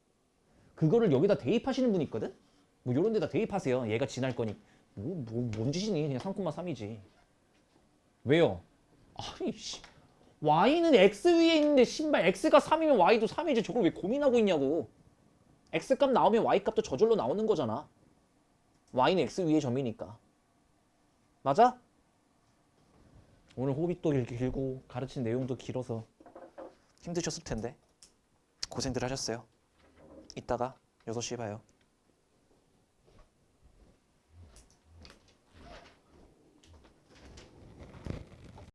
그거를 여기다 대입하시는 분이 있거든? 뭐 요런 데다 대입하세요. 얘가 지날 거니. 뭔 짓이니? 그냥 3,3이지. 왜요? 아니 씨. y는 x 위에 있는데 신발 x가 3이면 y도 3이지. 저걸 왜 고민하고 있냐고. x값 나오면 y값도 저절로 나오는 거잖아. y는 x 위에 점이니까. 맞아? 오늘 호흡이 또 길고 가르친 내용도 길어서 힘드셨을 텐데 고생들 하셨어요. 이따가 6시에 봐요.